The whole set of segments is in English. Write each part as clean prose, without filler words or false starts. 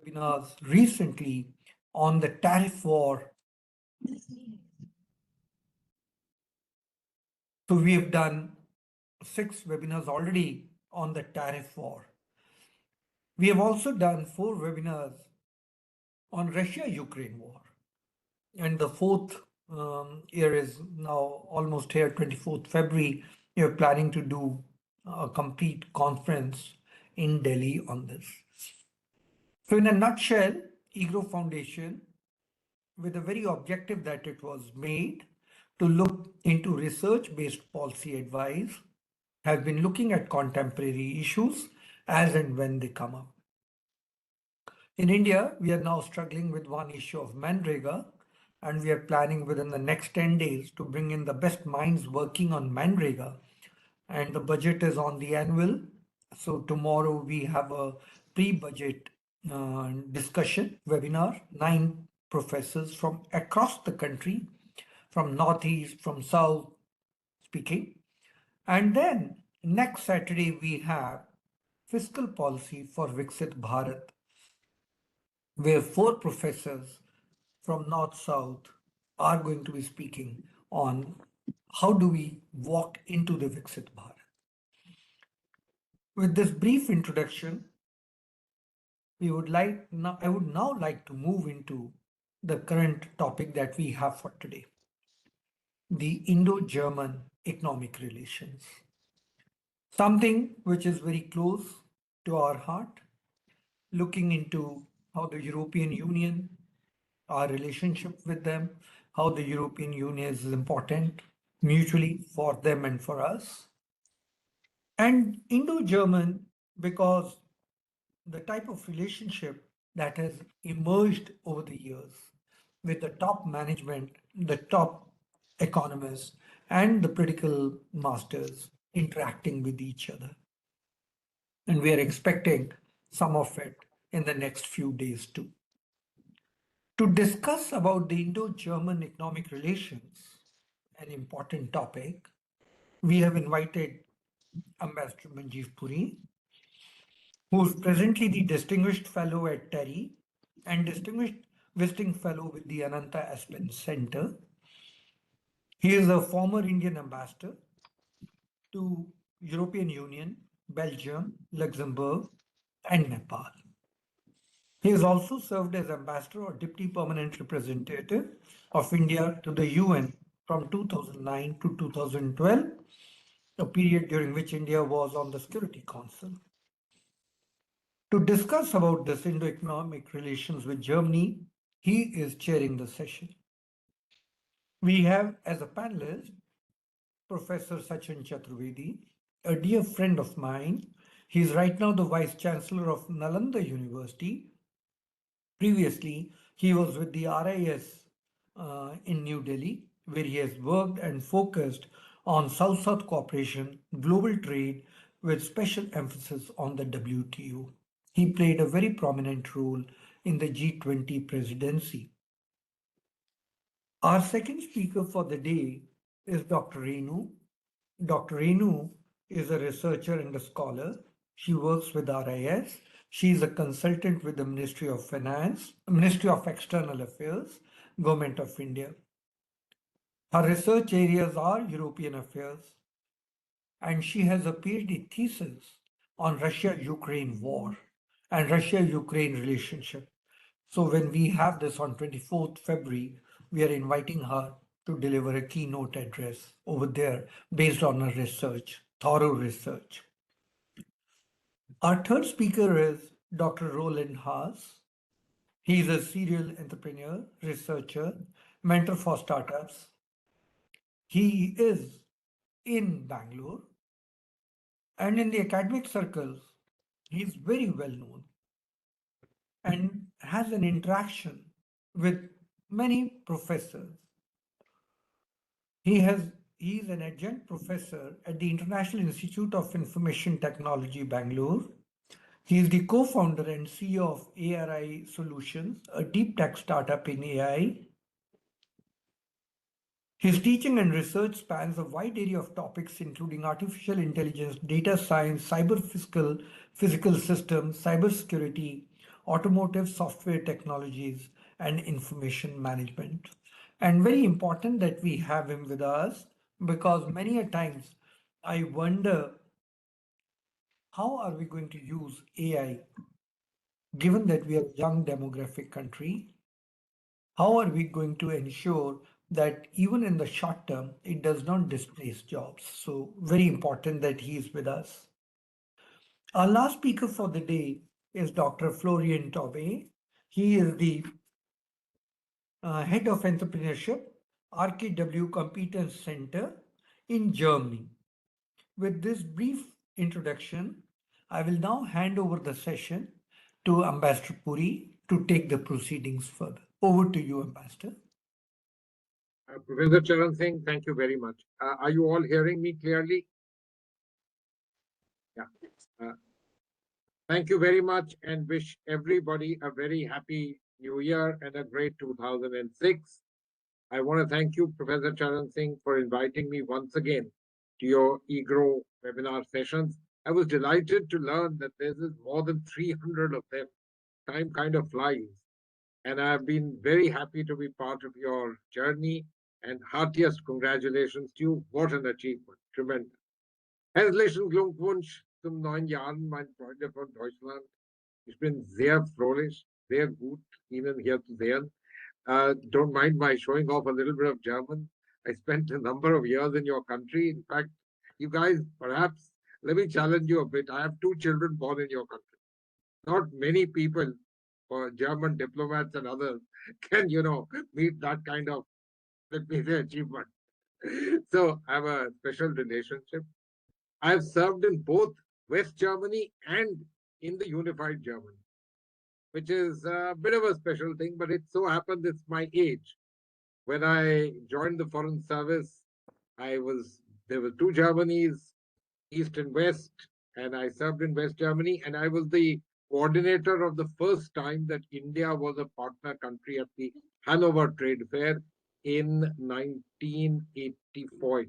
webinars recently on the tariff war. So we have done 6 webinars already on the tariff war. We have also done 4 webinars on Russia-Ukraine war. And the fourth year is now almost here, 24th February. We are planning to do a complete conference in Delhi on this. So in a nutshell, EGROW Foundation, with a very objective that it was made to look into research-based policy advice, has been looking at contemporary issues as and when they come up. In India, we are now struggling with one issue of Manrega, and we are planning within the next 10 days to bring in the best minds working on Manrega. And the budget is on the annual. So tomorrow we have a pre-budget discussion webinar, 9 professors from across the country, from Northeast, from South speaking. And then next Saturday we have fiscal policy for Viksit Bharat, where 4 professors from North South are going to be speaking on how do we walk into the Viksit Bharat. With this brief introduction, I would now like to move into the current topic that we have for today, the Indo-German economic relations. Something which is very close to our heart, looking into how the European Union, our relationship with them, how the European Union is important mutually for them and for us. And Indo-German, because the type of relationship that has emerged over the years with the top management, the top economists, and the political masters interacting with each other. And we are expecting some of it in the next few days too. To discuss about the Indo-German economic relations, an important topic, we have invited Ambassador Manjeev Puri, who is presently the Distinguished Fellow at TERI and Distinguished Visiting Fellow with the Ananta Aspen Center. He is a former Indian ambassador to European Union, Belgium, Luxembourg, and Nepal. He has also served as ambassador or deputy permanent representative of India to the UN from 2009 to 2012, a period during which India was on the Security Council. To discuss about this Indo-economic relations with Germany, he is chairing the session. We have as a panelist Professor Sachin Chaturvedi, a dear friend of mine. He is right now the Vice Chancellor of Nalanda University. Previously, he was with the RIS in New Delhi, where he has worked and focused on South-South cooperation, global trade, with special emphasis on the WTO. He played a very prominent role in the G20 presidency. Our second speaker for the day is Dr. Renu. Dr. Renu is a researcher and a scholar. She works with RIS. She is a consultant with the Ministry of Finance, Ministry of External Affairs, Government of India. Her research areas are European affairs, and she has a PhD thesis on Russia-Ukraine war and Russia-Ukraine relationship. So when we have this on 24th February, we are inviting her to deliver a keynote address over there based on her research, thorough research. Our third speaker is Dr. Roland Haas. He is a serial entrepreneur, researcher, mentor for startups. He is in Bangalore, and in the academic circles, he is very well known and has an interaction with many professors. He is an adjunct professor at the International Institute of Information Technology, Bangalore. He is the co-founder and CEO of ARI Solutions, a deep tech startup in AI. His teaching and research spans a wide area of topics, including artificial intelligence, data science, physical systems, cybersecurity, automotive software technologies, and information management. And very important that we have him with us because many a times I wonder how are we going to use AI given that we are a young demographic country? How are we going to ensure that even in the short term, it does not displace jobs? So, very important that he is with us. Our last speaker for the day is Dr. Florian Taube. He is the head of entrepreneurship, RKW Competence Center in Germany. With this brief introduction, I will now hand over the session to Ambassador Puri to take the proceedings further. Over to you, Ambassador. Professor Charan Singh, thank you very much. Are you all hearing me clearly? Yeah. Uh, Thank you very much and wish everybody a very happy new year and a great 2006. I want to thank you, Professor Charan Singh, for inviting me once again to your EGROW webinar sessions. I was delighted to learn that there is more than 300 of them. Time kind of flies. And I've been very happy to be part of your journey and heartiest congratulations to you. What an achievement. Tremendous. Herzlichen Glückwunsch zum neuen Jahr, mein Freunde von Deutschland. Ich bin sehr fröhlich, sehr gut, Ihnen hier zu sehen. Don't mind my showing off a little bit of German. I spent a number of years in your country. In fact, you guys, perhaps, let me challenge you a bit. I have 2 children born in your country. Not many people, or German diplomats and others, can, meet that kind of, let me say, achievement. So I have a special relationship. I've served in both West Germany and in the unified Germany, which is a bit of a special thing, but it so happens it's my age. When I joined the Foreign Service, there were 2 Germanys, East and West, and I served in West Germany, and I was the coordinator of the first time that India was a partner country at the Hanover Trade Fair in 1984.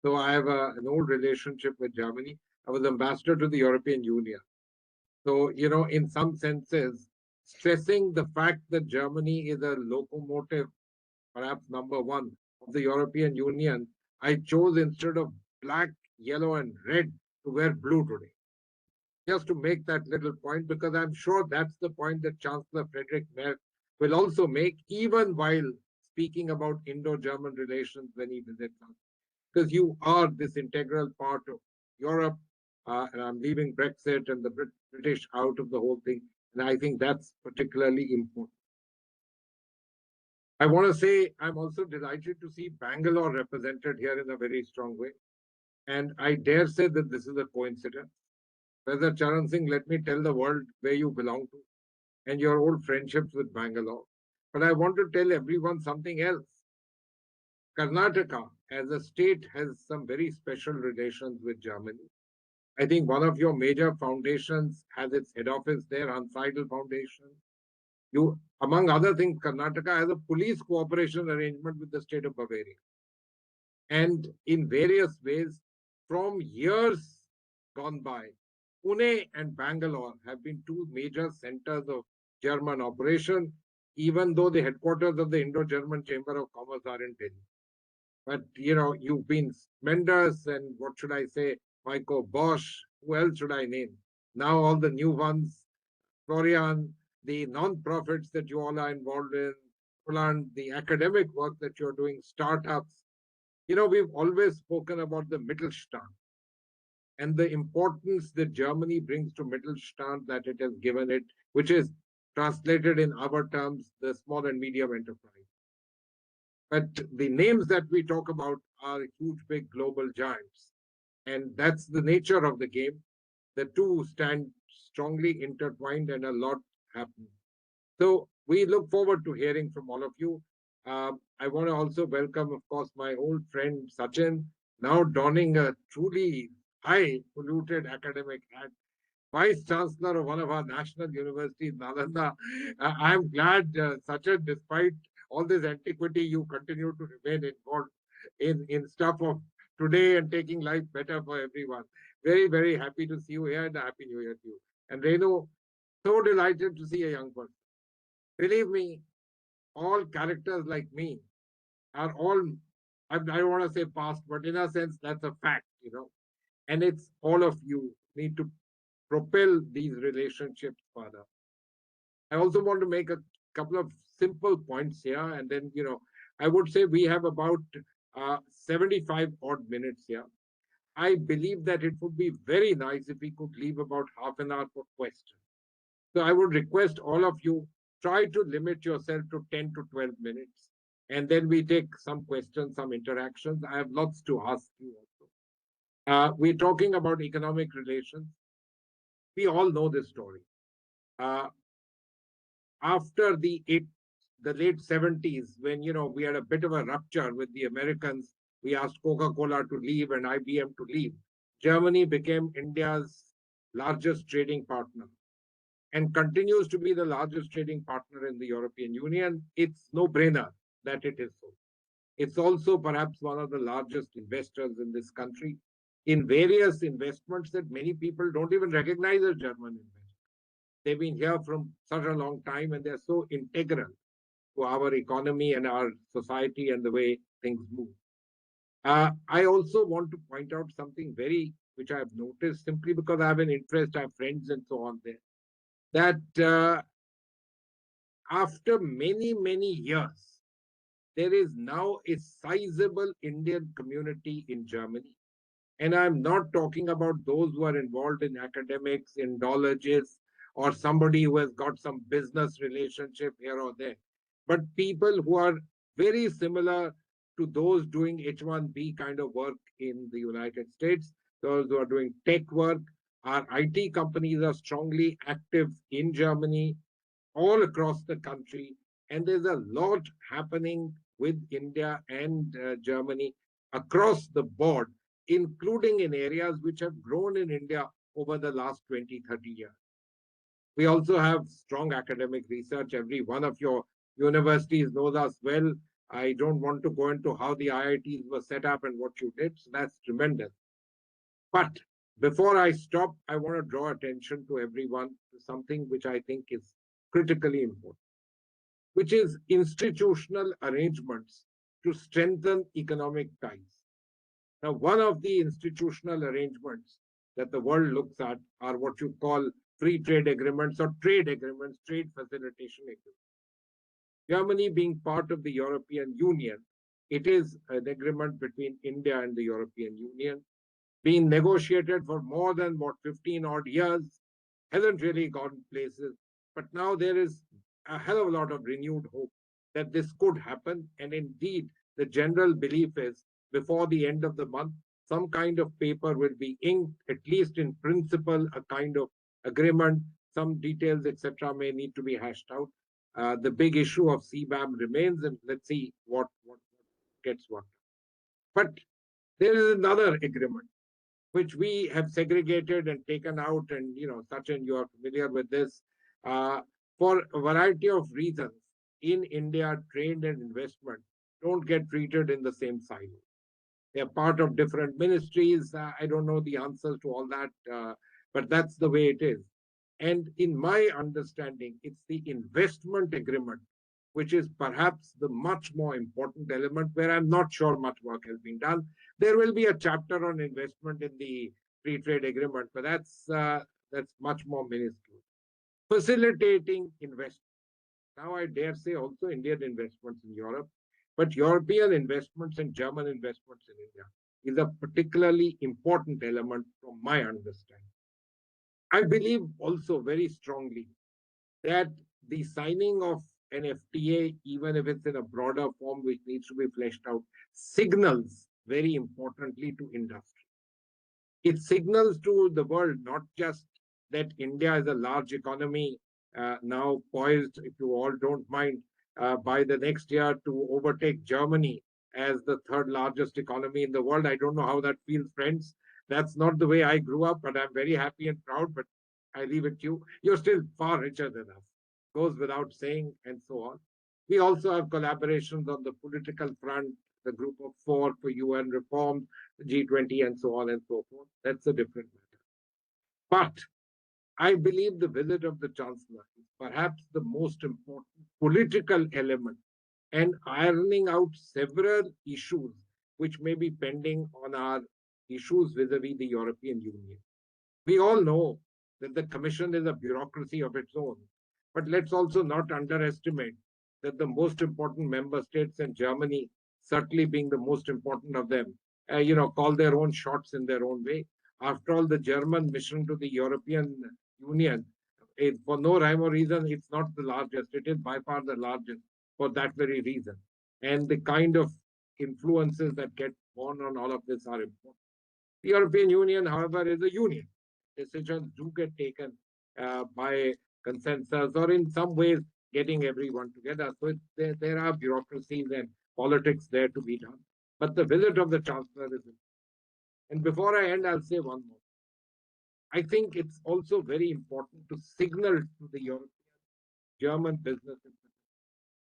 So I have an old relationship with Germany. I was ambassador to the European Union. So, in some senses, stressing the fact that Germany is a locomotive, perhaps number one, of the European Union, I chose instead of black, yellow, and red to wear blue today. Just to make that little point, because I'm sure that's the point that Chancellor Friedrich Merz will also make, even while speaking about Indo-German relations when he visits us. Because you are this integral part of Europe, and I'm leaving Brexit and the British out of the whole thing, and I think that's particularly important. I want to say I'm also delighted to see Bangalore represented here in a very strong way. And I dare say that this is a coincidence. Professor Charan Singh, let me tell the world where you belong to and your old friendships with Bangalore. But I want to tell everyone something else. Karnataka, as a state, has some very special relations with Germany. I think one of your major foundations has its head office there, Hansidel Foundation. Among other things, Karnataka has a police cooperation arrangement with the state of Bavaria. And in various ways, from years gone by, Pune and Bangalore have been 2 major centers of German operation, even though the headquarters of the Indo-German Chamber of Commerce are in Delhi. But, you've been tremendous, and what should I say, Michael Bosch, who else should I name? Now all the new ones, Florian, the non-profits that you all are involved in, Roland, the academic work that you're doing, startups. We've always spoken about the Mittelstand and the importance that Germany brings to Mittelstand that it has given it, which is translated in our terms, the small and medium enterprise. But the names that we talk about are huge, big global giants. And that's the nature of the game. The two stand strongly intertwined and a lot happens. So we look forward to hearing from all of you. I want to also welcome, of course, my old friend Sachin, now donning a truly high polluted academic hat, Vice Chancellor of one of our national universities, Nalanda. I'm glad, Sachin, despite all this antiquity, you continue to remain involved in stuff of today and taking life better for everyone. Very, very happy to see you here and a happy new year to you. And Renu, So delighted to see a young person. Believe me, all characters like me are all, I don't want to say past, but in a sense, that's a fact, you know. And it's all of you need to propel these relationships further. I also want to make a couple of simple points here, and then, I would say we have about 75 odd minutes here. I believe that it would be very nice if we could leave about half an hour for questions. So I would request all of you try to limit yourself to 10 to 12 minutes. And then we take some questions, some interactions. I have lots to ask you also. We're talking about economic relations. We all know this story. Uh, After the late 70s, when we had a bit of a rupture with the Americans, we asked Coca-Cola to leave and IBM to leave. Germany became India's largest trading partner and continues to be the largest trading partner in the European Union. It's no brainer that it is so. It's also perhaps one of the largest investors in this country in various investments that many people don't even recognize as German investments. They've been here from such a long time and they're so integral to our economy and our society and the way things move. I also want to point out something very which I've noticed simply because I have an interest, I have friends and so on there, that after many, many years, there is now a sizable Indian community in Germany. And I'm not talking about those who are involved in academics, Indologists, or somebody who has got some business relationship here or there, but people who are very similar to those doing H1B kind of work in the United States, those who are doing tech work. Our IT companies are strongly active in Germany, all across the country. And there's a lot happening with India and Germany across the board, including in areas which have grown in India over the last 20, 30 years. We also have strong academic research. Every one of your universities knows us well. I don't want to go into how the IITs were set up and what you did. So that's tremendous. But before I stop, I want to draw attention to everyone to something which I think is critically important, which is institutional arrangements to strengthen economic ties. Now, one of the institutional arrangements that the world looks at are what you call free trade agreements or trade agreements, trade facilitation agreements. Germany being part of the European Union, it is an agreement between India and the European Union, being negotiated for more than 15 odd years, hasn't really gone places. But now there is a hell of a lot of renewed hope that this could happen. And indeed, the general belief is before the end of the month, some kind of paper will be inked, at least in principle, a kind of agreement. Some details, etc., may need to be hashed out. The big issue of CBAM remains, and let's see what gets worked. But there is another agreement which we have segregated and taken out. And, Sachin, you are familiar with this. Uh, for a variety of reasons, in India, trade and investment don't get treated in the same silo. They're part of different ministries. I don't know the answers to all that, but that's the way it is. And in my understanding, it's the investment agreement, which is perhaps the much more important element where I'm not sure much work has been done. There will be a chapter on investment in the free trade agreement, but that's much more minuscule. Facilitating investment. Now, I dare say also Indian investments in Europe, but European investments and German investments in India is a particularly important element from my understanding. I believe also very strongly that the signing of an FTA, even if it's in a broader form which needs to be fleshed out, signals very importantly to industry. It signals to the world not just that India is a large economy now poised, if you all don't mind, by the next year to overtake Germany as the third largest economy in the world. I don't know how that feels, friends. That's not the way I grew up, but I'm very happy and proud. But I leave it to you. You're still far richer than us, goes without saying, and so on. We also have collaborations on the political front, the group of four for UN reform, G20, and so on and so forth. That's a different matter. But I believe the visit of the Chancellor is perhaps the most important political element and ironing out several issues which may be pending on our issues vis-a-vis the European Union. We all know that the Commission is a bureaucracy of its own, but let's also not underestimate that the most important member states and Germany, certainly being the most important of them, call their own shots in their own way. After all, the German mission to the European Union, for no rhyme or reason, it's not the largest. It is by far the largest for that very reason. And the kind of influences that get born on all of this are important. The European Union, however, is a union. Decisions do get taken by consensus or in some ways getting everyone together. So there are bureaucracies and politics there to be done. But the visit of the Chancellor is important. And before I end, I'll say one more. I think it's also very important to signal to the European German businesses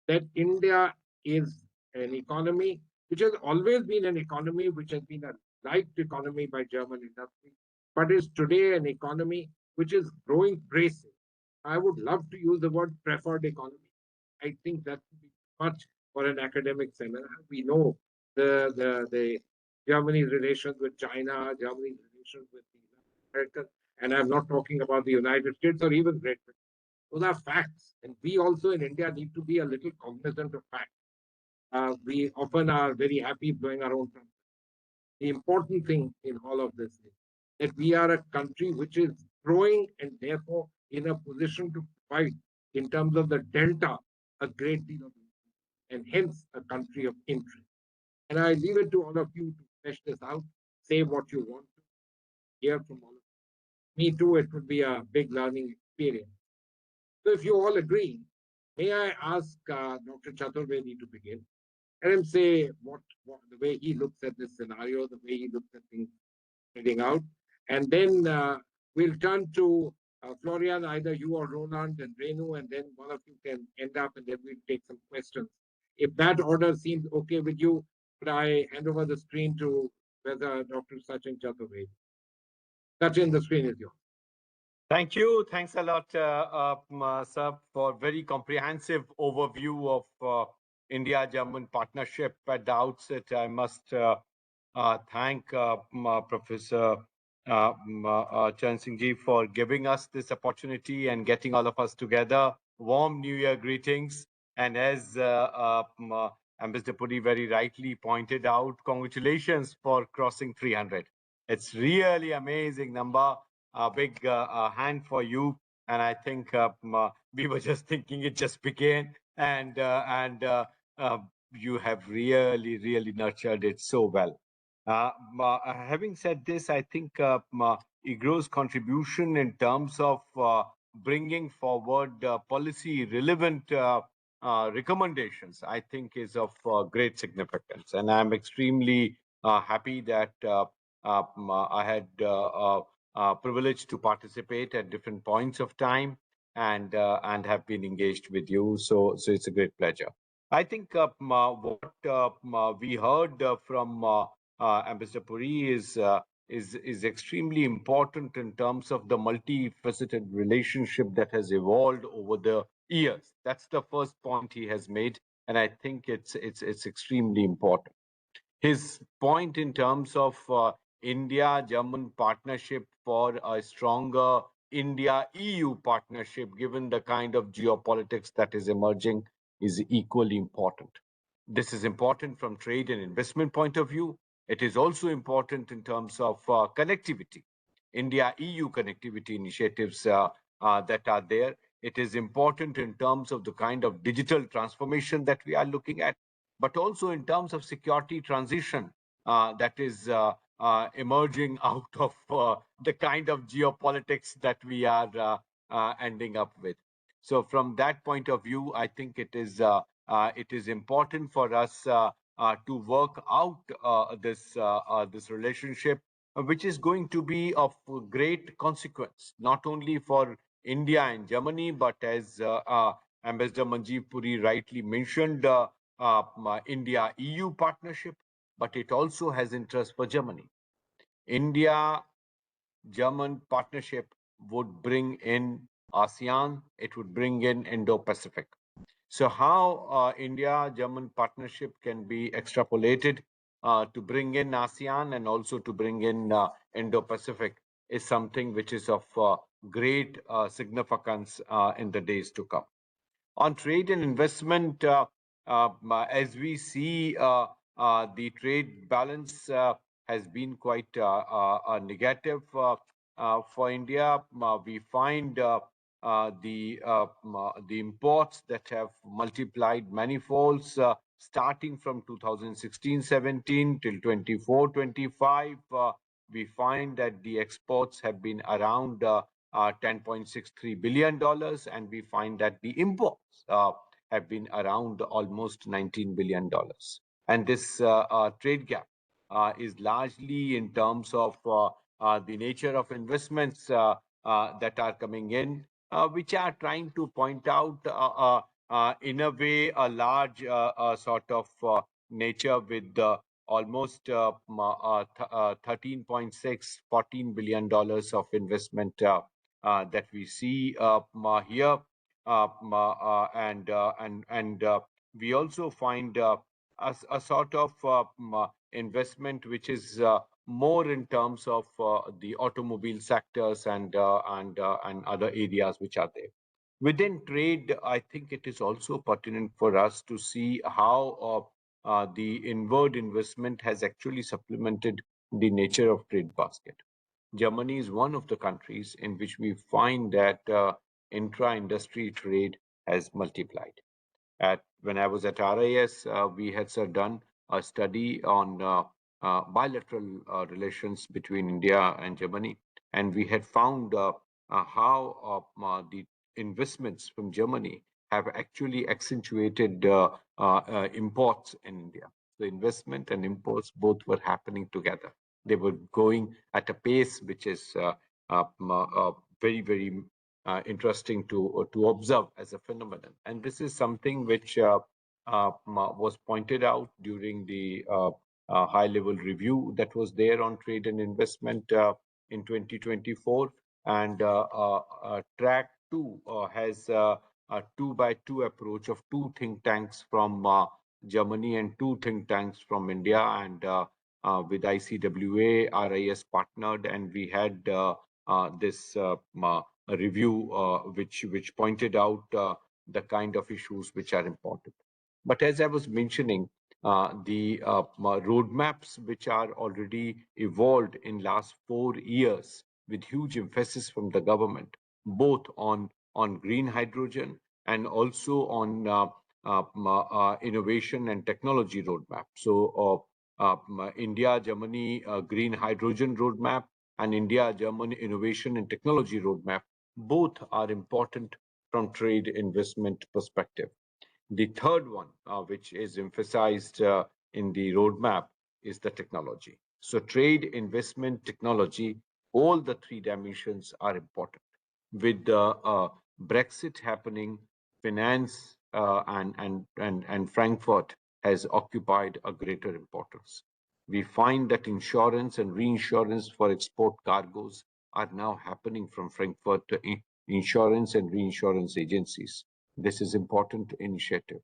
that India is an economy which has always been an economy which has been a liked economy by German industry, but is today an economy which is growing braces. I would love to use the word preferred economy. I think that would be much for an academic seminar. We know the Germany's relations with China, Germany's relations with the Americans, and I'm not talking about the United States or even Great Britain. Those are facts. And we also in India need to be a little cognizant of facts. We often are very happy blowing our own trumpet. The important thing in all of this is that we are a country which is growing and therefore in a position to provide, in terms of the delta, a great deal of and hence a country of interest. And I leave it to all of you to flesh this out, say what you want to hear from all of you. Me too, it would be a big learning experience. So if you all agree, may I ask Dr. Chaturvedi to begin and him say what the way he looks at this scenario, the way he looks at things heading out. And then we'll turn to Florian, either you or Roland and Renu, and then one of you can end up and then we'll take some questions. If that order seems okay with you, could I hand over the screen to whether Dr. Sachin Chaturvedi? Sachin, the screen is yours. Thank you. Thanks a lot, sir, for very comprehensive overview of India-German partnership. At the outset, I must thank Professor Charan Singh ji for giving us this opportunity and getting all of us together. Warm New Year greetings. And as Ambassador Puri very rightly pointed out, congratulations for crossing 300. It's really amazing number. A big hand for you. And I think we were just thinking it just began, and you have really, really nurtured it so well. Having said this, I think EGROW's contribution in terms of bringing forward policy relevant recommendations, I think, is of great significance. And I'm extremely happy that I had privileged to participate at different points of time and have been engaged with you. So it's a great pleasure. I think what we heard from Ambassador Puri is extremely important in terms of the multifaceted relationship that has evolved over the years. That's the first point he has made, and I think it's extremely important. His point in terms of India-German partnership for a stronger India-EU partnership, given the kind of geopolitics that is emerging, is equally important. This is important from trade and investment point of view. It is also important in terms of connectivity, India-EU connectivity initiatives that are there. It is important in terms of the kind of digital transformation that we are looking at, but also in terms of security transition that is emerging out of the kind of geopolitics that we are ending up with. So from that point of view, I think it is important for us to work out this relationship, which is going to be of great consequence, not only for India and Germany, but as Ambassador Manjeev Puri rightly mentioned, India-EU partnership, but it also has interest for Germany. India-German partnership would bring in ASEAN, it would bring in Indo-Pacific. So how India-German partnership can be extrapolated to bring in ASEAN and also to bring in Indo-Pacific is something which is of great significance in the days to come. On trade and investment, as we see, the trade balance has been quite negative for India. We find the imports that have multiplied manifolds starting from 2016-17 till 24-25. We find that the exports have been around $10.63 billion, and we find that the imports have been around almost $19 billion. And this trade gap is largely in terms of the nature of investments that are coming in, which are trying to point out, in a way, a large sort of nature with almost 13.6, $14 billion of investment that we see here. And we also find a sort of investment which is more in terms of the automobile sectors and other areas which are there. Within trade, I think it is also pertinent for us to see how the inward investment has actually supplemented the nature of trade basket. Germany is one of the countries in which we find that intra-industry trade has multiplied. When I was at RIS, we had done a study on bilateral relations between India and Germany, and we had found how the investments from Germany have actually accentuated imports in India. The investment and imports both were happening together. They were going at a pace which is very, very interesting to observe as a phenomenon. And this is something which was pointed out during the high-level review that was there on trade and investment in 2024. And track 2 has a 2-by-2 approach of 2 think tanks from Germany and 2 think tanks from India, and with ICWA, RIS partnered, and we had this review which pointed out the kind of issues which are important. But as I was mentioning, the roadmaps which are already evolved in last 4 years with huge emphasis from the government, both on green hydrogen and also on innovation and technology roadmap. So India-Germany green hydrogen roadmap and India-Germany innovation and technology roadmap, both are important from trade investment perspective. The third one, which is emphasized in the roadmap, is the technology. So trade, investment, technology, all the 3 dimensions are important. With Brexit happening, finance and Frankfurt has occupied a greater importance. We find that insurance and reinsurance for export cargoes are now happening from Frankfurt to insurance and reinsurance agencies. This is important initiative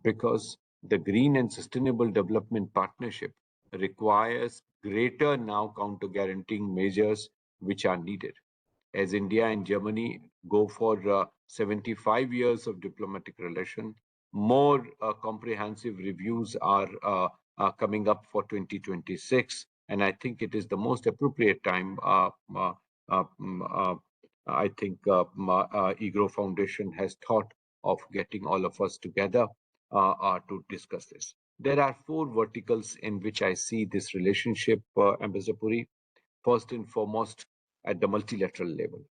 because the Green and Sustainable Development Partnership requires greater now counter guaranteeing measures which are needed. As India and Germany go for 75 years of diplomatic relation, more comprehensive reviews are coming up for 2026, and I think it is the most appropriate time. I think EGROW Foundation has thought of getting all of us together to discuss this. There are 4 verticals in which I see this relationship, Ambassador Puri. First and foremost, at the multilateral level.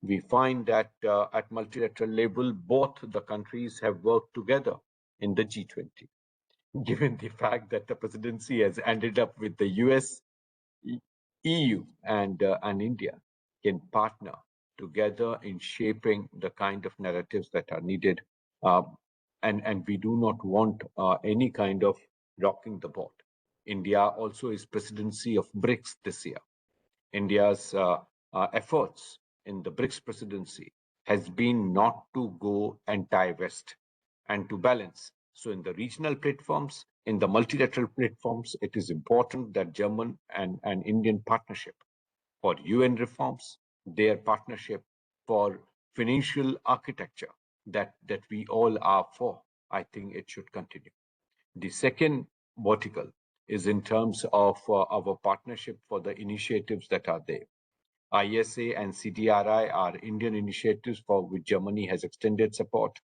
We find that at multilateral level, both the countries have worked together in the G20. Given the fact that the presidency has ended up with the US, EU, and India can partner together in shaping the kind of narratives that are needed. And we do not want any kind of rocking the boat. India also is presidency of BRICS this year. India's efforts in the BRICS presidency has been not to go anti-West and to balance. So in the regional platforms, in the multilateral platforms, it is important that German and Indian partnership for UN reforms, their partnership for financial architecture that we all are for, I think it should continue. The second vertical is in terms of our partnership for the initiatives that are there. ISA and CDRI are Indian initiatives for which Germany has extended support.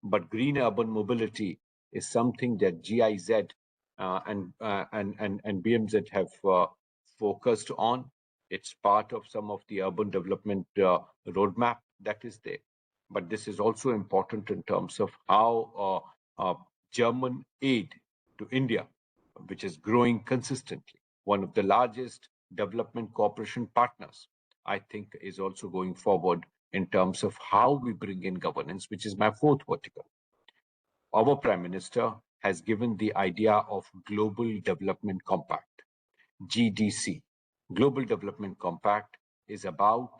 But green urban mobility is something that GIZ and BMZ have focused on. It's part of some of the urban development roadmap that is there. But this is also important in terms of how German aid to India, which is growing consistently, one of the largest development cooperation partners, I think is also going forward in terms of how we bring in governance, which is my fourth vertical. Our Prime Minister has given the idea of Global Development Compact, GDC. Global Development Compact is about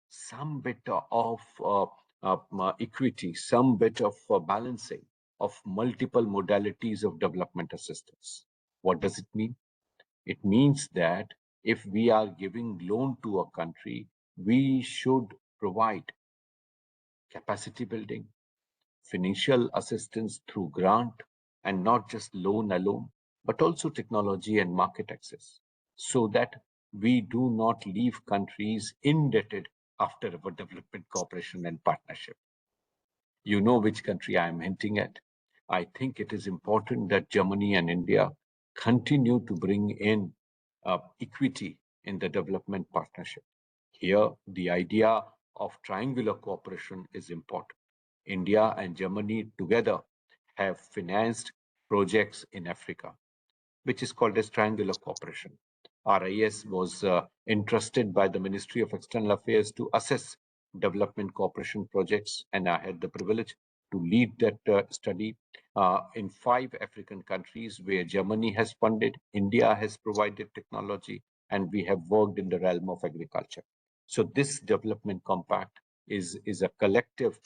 some bit of equity, some bit of balancing of multiple modalities of development assistance. What does it mean? It means that if we are giving loan to a country, we should provide capacity building, financial assistance through grant, and not just loan alone, but also technology and market access, so that we do not leave countries indebted after our development cooperation and partnership. You know which country I am hinting at. I think it is important that Germany and India continue to bring in equity in the development partnership. Here, the idea of triangular cooperation is important. India and Germany together have financed projects in Africa, which is called as triangular cooperation. RIS was entrusted by the Ministry of External Affairs to assess development cooperation projects, and I had the privilege to lead that study in 5 African countries where Germany has funded, India has provided technology, and we have worked in the realm of agriculture. So this development compact is a collective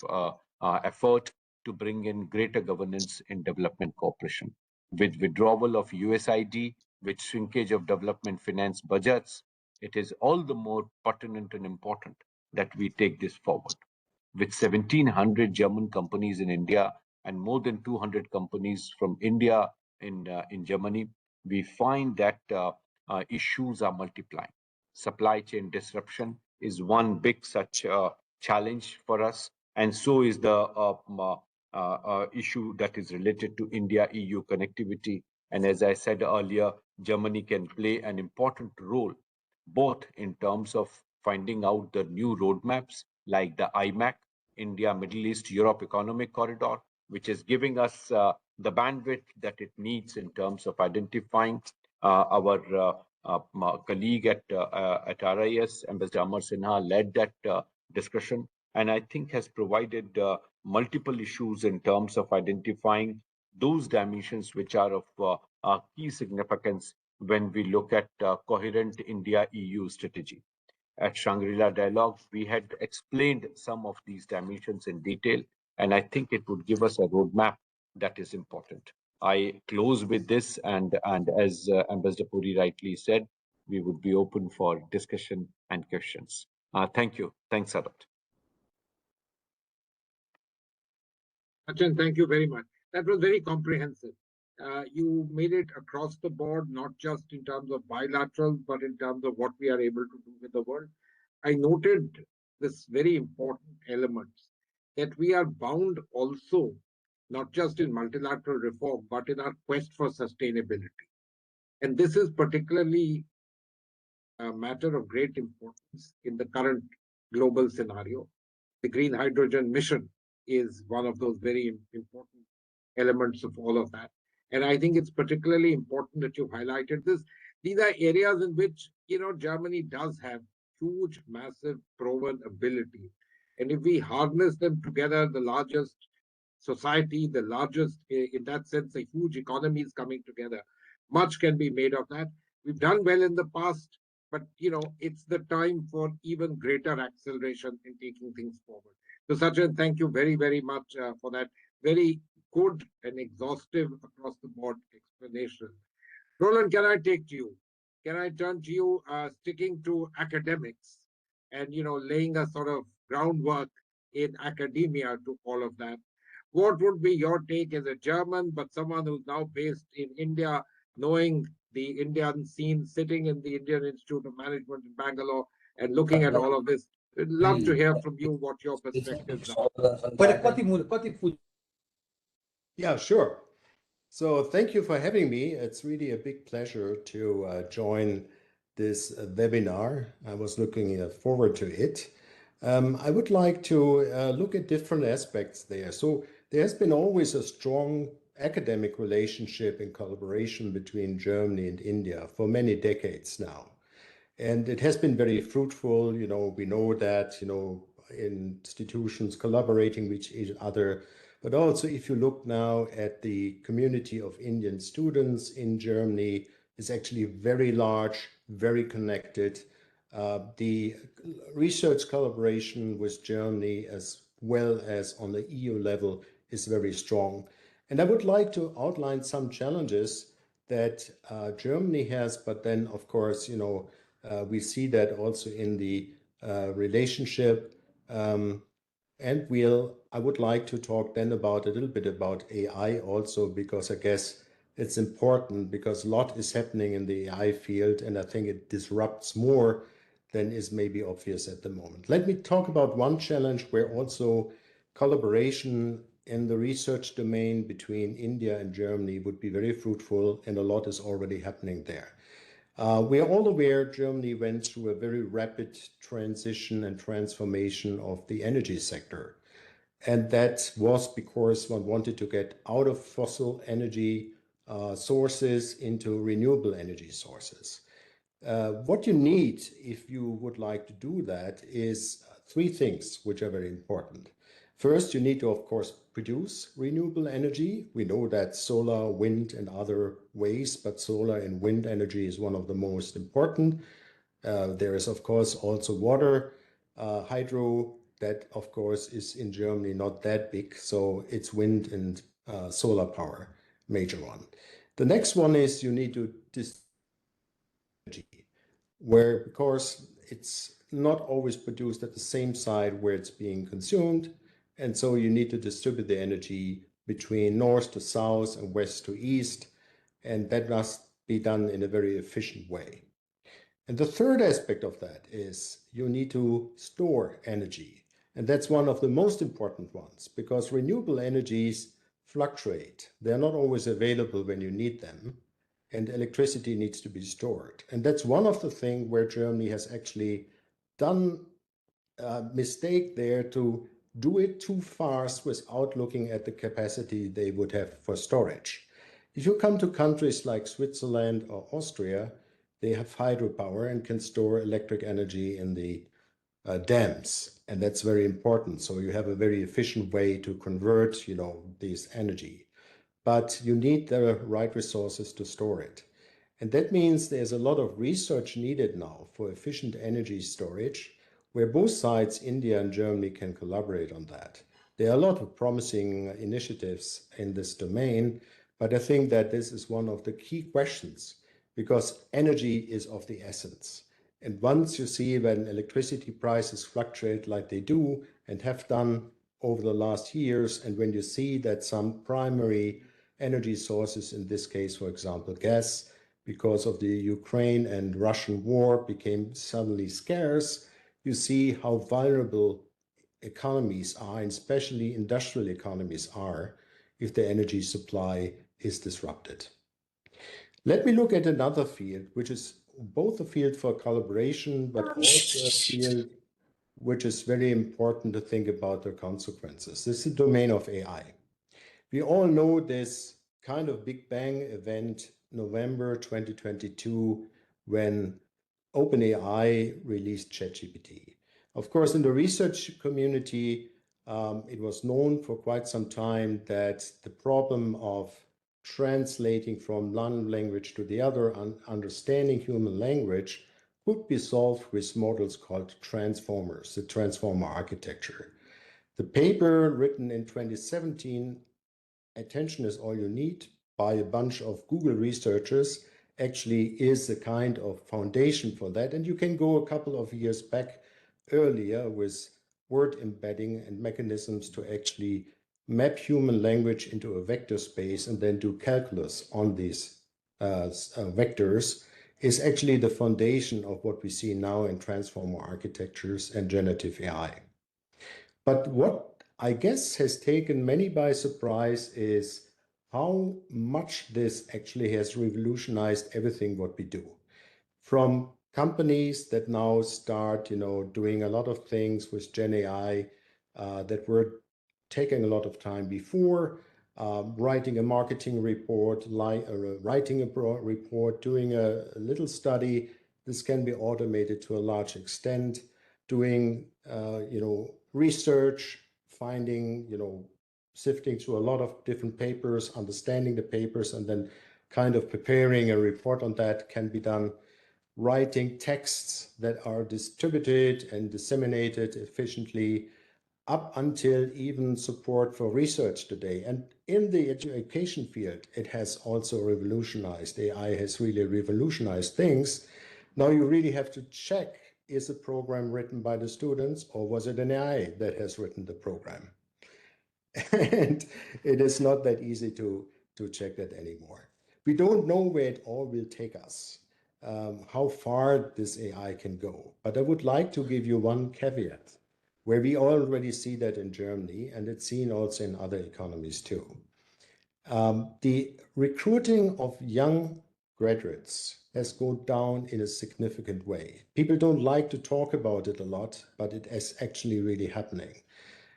effort to bring in greater governance in development cooperation. With withdrawal of USAID, with shrinkage of development finance budgets, it is all the more pertinent and important that we take this forward. With 1,700 German companies in India and more than 200 companies from India in Germany, we find that issues are multiplying. Supply chain disruption is one big such challenge for us, and so is the issue that is related to India-EU connectivity. And as I said earlier, Germany can play an important role, both in terms of finding out the new roadmaps like the IMAC, India, Middle East, Europe Economic Corridor, which is giving us the bandwidth that it needs in terms of identifying our colleague at RIS, Ambassador Amar Sinha, led that discussion, and I think has provided multiple issues in terms of identifying those dimensions which are of key significance when we look at coherent India-EU strategy. At Shangri-La Dialogue, we had explained some of these dimensions in detail, and I think it would give us a roadmap that is important. I close with this, and as Ambassador Puri rightly said, we would be open for discussion and questions. Thank you. Thanks a lot. Sachin, thank you very much. That was very comprehensive. You made it across the board, not just in terms of bilateral, but in terms of what we are able to do with the world. I noted this very important elements that we are bound also, not just in multilateral reform, but in our quest for sustainability. And this is particularly a matter of great importance in the current global scenario. The green hydrogen mission is one of those very important elements of all of that. And I think it's particularly important that you've highlighted this. These are areas in which, Germany does have huge, massive, proven ability. And if we harness them together, the largest society, the largest, in that sense, a huge economy is coming together. Much can be made of that. We've done well in the past, but it's the time for even greater acceleration in taking things forward. So, Sachin, thank you very, very much for that very good and exhaustive across the board explanation. Roland, can I take to you? Can I turn to you, sticking to academics and laying a sort of groundwork in academia to all of that? What would be your take as a German, but someone who's now based in India, knowing the Indian scene, sitting in the Indian Institute of Management in Bangalore and looking at all of this? We'd love to hear from you what your perspectives are. Yeah, sure. So thank you for having me. It's really a big pleasure to join this webinar. I was looking forward to it. I would like to look at different aspects there. So there has been always a strong academic relationship and collaboration between Germany and India for many decades now. And it has been very fruitful. We know that, institutions collaborating with each other. But also, if you look now at the community of Indian students in Germany, is actually very large, very connected. The research collaboration with Germany, as well as on the EU level, is very strong. And I would like to outline some challenges that Germany has, but then, of course, we see that also in the relationship. And I would like to talk then about a little bit about AI also, because I guess it's important because a lot is happening in the AI field, and I think it disrupts more than is maybe obvious at the moment. Let me talk about one challenge where also collaboration in the research domain between India and Germany would be very fruitful, and a lot is already happening there. We are all aware Germany went through a very rapid transition and transformation of the energy sector. And that was because one wanted to get out of fossil energy sources into renewable energy sources. What you need if you would like to do that is three things which are very important. First, you need to, of course, produce renewable energy. We know that solar, wind, and other ways, but solar and wind energy is one of the most important. There is, of course, also water, hydro, that, of course, is in Germany not that big. So it's wind and solar power, major one. The next one is you need to energy, where, of course, it's not always produced at the same site where it's being consumed. And so you need to distribute the energy between north to south and west to east. And that must be done in a very efficient way. And the third aspect of that is you need to store energy. And that's one of the most important ones, because renewable energies fluctuate. They're not always available when you need them, and electricity needs to be stored. And that's one of the things where Germany has actually done a mistake there to do it too fast without looking at the capacity they would have for storage. If you come to countries like Switzerland or Austria, they have hydropower and can store electric energy in the dams, and that's very important. So you have a very efficient way to convert, this energy, but you need the right resources to store it. And that means there's a lot of research needed now for efficient energy storage, where both sides, India and Germany, can collaborate on that. There are a lot of promising initiatives in this domain, but I think that this is one of the key questions, because energy is of the essence. And once you see when electricity prices fluctuate like they do and have done over the last years, and when you see that some primary energy sources, in this case, for example, gas, because of the Ukraine and Russian war, became suddenly scarce, you see how vulnerable economies are, and especially industrial economies are, if the energy supply is disrupted. Let me look at another field, which is both a field for collaboration, but also a field which is very important to think about the consequences. This is the domain of AI. We all know this kind of Big Bang event, November 2022, when OpenAI released ChatGPT. Of course, in the research community, it was known for quite some time that the problem of translating from one language to the other and understanding human language could be solved with models called transformers, the transformer architecture. The paper written in 2017, Attention is All You Need, by a bunch of Google researchers, actually is the kind of foundation for that. And you can go a couple of years back earlier with word embedding and mechanisms to actually map human language into a vector space and then do calculus on these vectors is actually the foundation of what we see now in transformer architectures and generative AI. But what I guess has taken many by surprise is how much this actually has revolutionized everything what we do. From companies that now start, doing a lot of things with Gen AI that were taking a lot of time before, writing a marketing report, writing a report, doing a little study. This can be automated to a large extent, doing, research, finding, sifting through a lot of different papers, understanding the papers, and then kind of preparing a report on that can be done. Writing texts that are distributed and disseminated efficiently, up until even support for research today. And in the education field, it has also revolutionized. AI has really revolutionized things. Now you really have to check, is the program written by the students or was it an AI that has written the program? And it is not that easy to check that anymore. We don't know where it all will take us, how far this AI can go. But I would like to give you one caveat where we already see that in Germany, and it's seen also in other economies too. The recruiting of young graduates has gone down in a significant way. People don't like to talk about it a lot, but it is actually really happening.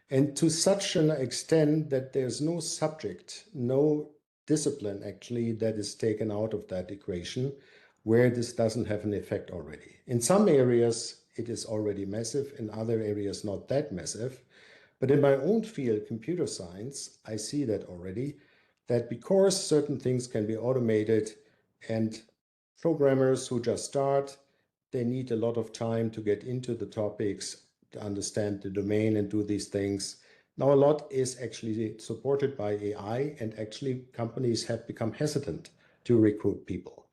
And to such an extent that there's no subject, no discipline actually that is taken out of that equation where this doesn't have an effect already. In some areas, it is already massive. In other areas, not that massive. But in my own field, computer science, I see that already, that because certain things can be automated and programmers who just start, they need a lot of time to get into the topics, to understand the domain and do these things. Now, a lot is actually supported by AI, and actually companies have become hesitant to recruit people.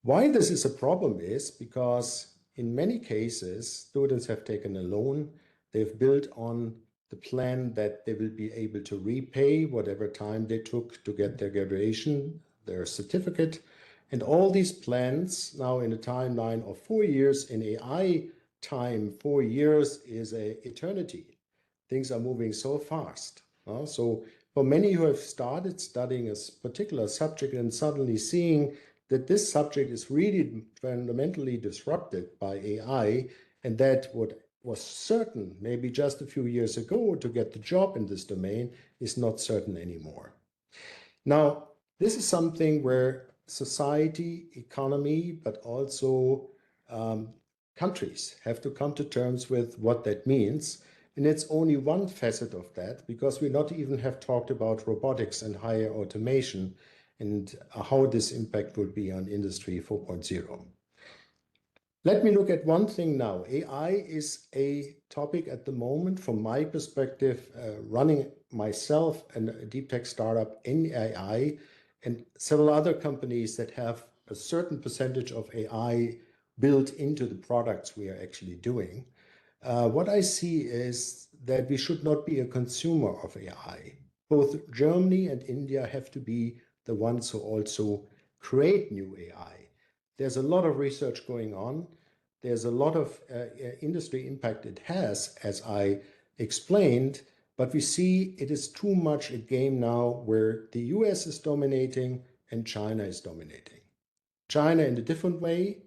Why this is a problem is because in many cases, students have taken a loan, they've built on the plan that they will be able to repay whatever time they took to get their graduation, their certificate. And all these plans now in a timeline of 4 years, in AI time, 4 years is an eternity. Things are moving so fast. So for many who have started studying a particular subject and suddenly seeing that this subject is really fundamentally disrupted by AI, and that what was certain maybe just a few years ago to get the job in this domain is not certain anymore. Now, this is something where society, economy, but also countries have to come to terms with what that means. And it's only one facet of that, because we not even have talked about robotics and higher automation and how this impact will be on Industry 4.0. Let me look at one thing now. AI is a topic at the moment, from my perspective, running myself and a deep tech startup in AI and several other companies that have a certain percentage of AI built into the products we are actually doing. What I see is that we should not be a consumer of AI. Both Germany and India have to be the ones who also create new AI. There's a lot of research going on. There's a lot of industry impact it has, as I explained, but we see it is too much a game now where the US is dominating and China is dominating. China in a different way,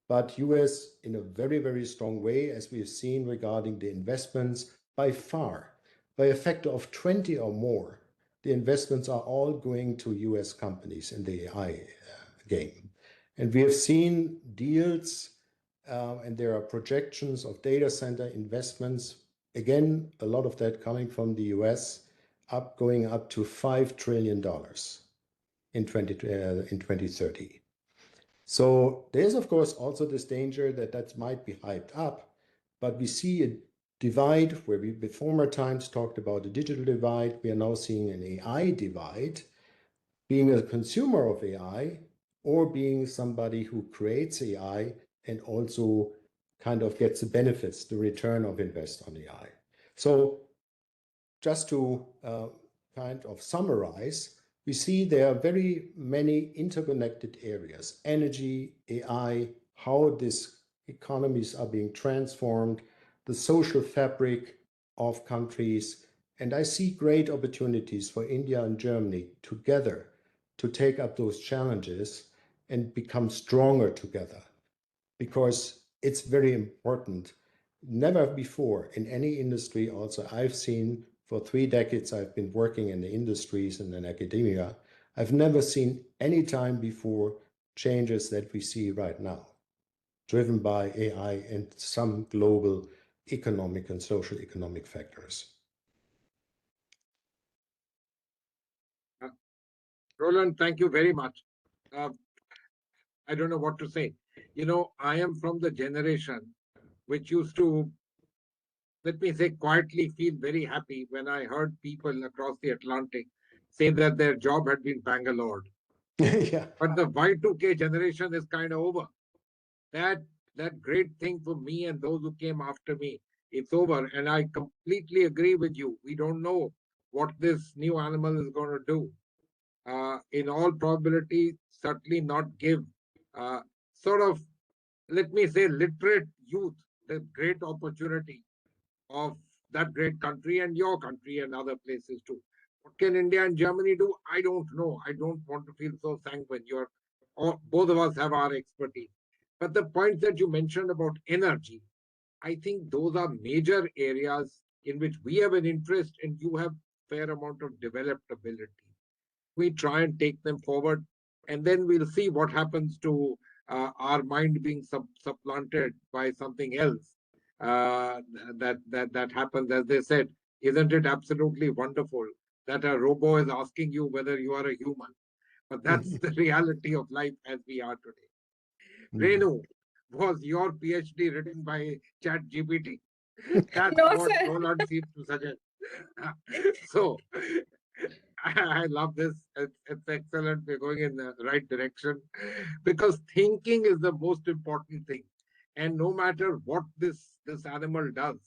but US in a very, very strong way, as we have seen regarding the investments by far, by a factor of 20 or more. The investments are all going to US companies in the AI game. And we have seen deals, and there are projections of data center investments. Again, a lot of that coming from the US, going up to $5 trillion in 2030. So there's, of course, also this danger that might be hyped up, but we see a divide where we, in former times, talked about a digital divide. We are now seeing an AI divide, being a consumer of AI or being somebody who creates AI and also kind of gets the benefits, the return of invest on AI. So just to kind of summarize, we see there are very many interconnected areas: energy, AI, how these economies are being transformed, the social fabric of countries. And I see great opportunities for India and Germany together to take up those challenges and become stronger together, because it's very important. Never before in any industry, also I've seen for 3 decades, I've been working in the industries and in academia. I've never seen any time before changes that we see right now, driven by AI and some global economic and social economic factors. Roland, thank you very much. I don't know what to say. You know, I am from the generation which used to, let me say, quietly feel very happy when I heard people across the Atlantic say that their job had been Bangalore. Yeah. But the Y2K generation is kind of over. That great thing for me and those who came after me, it's over. And I completely agree with you. We don't know what this new animal is going to do. In all probability, certainly not give sort of, let me say, literate youth the great opportunity of that great country and your country and other places too. What can India and Germany do? I don't know. I don't want to feel so sanguine. Both of us have our expertise. But the points that you mentioned about energy, I think those are major areas in which we have an interest and you have fair amount of developed ability. We try and take them forward, and then we'll see what happens to our mind being supplanted by something else. That happens, as they said. Isn't it absolutely wonderful that a robo is asking you whether you are a human? But that's the reality of life as we are today. Renu, was your PhD written by ChatGPT? That's No, what sir. Roland seems to suggest. So I love this. It's excellent. We're going in the right direction because thinking is the most important thing. And no matter what this animal does,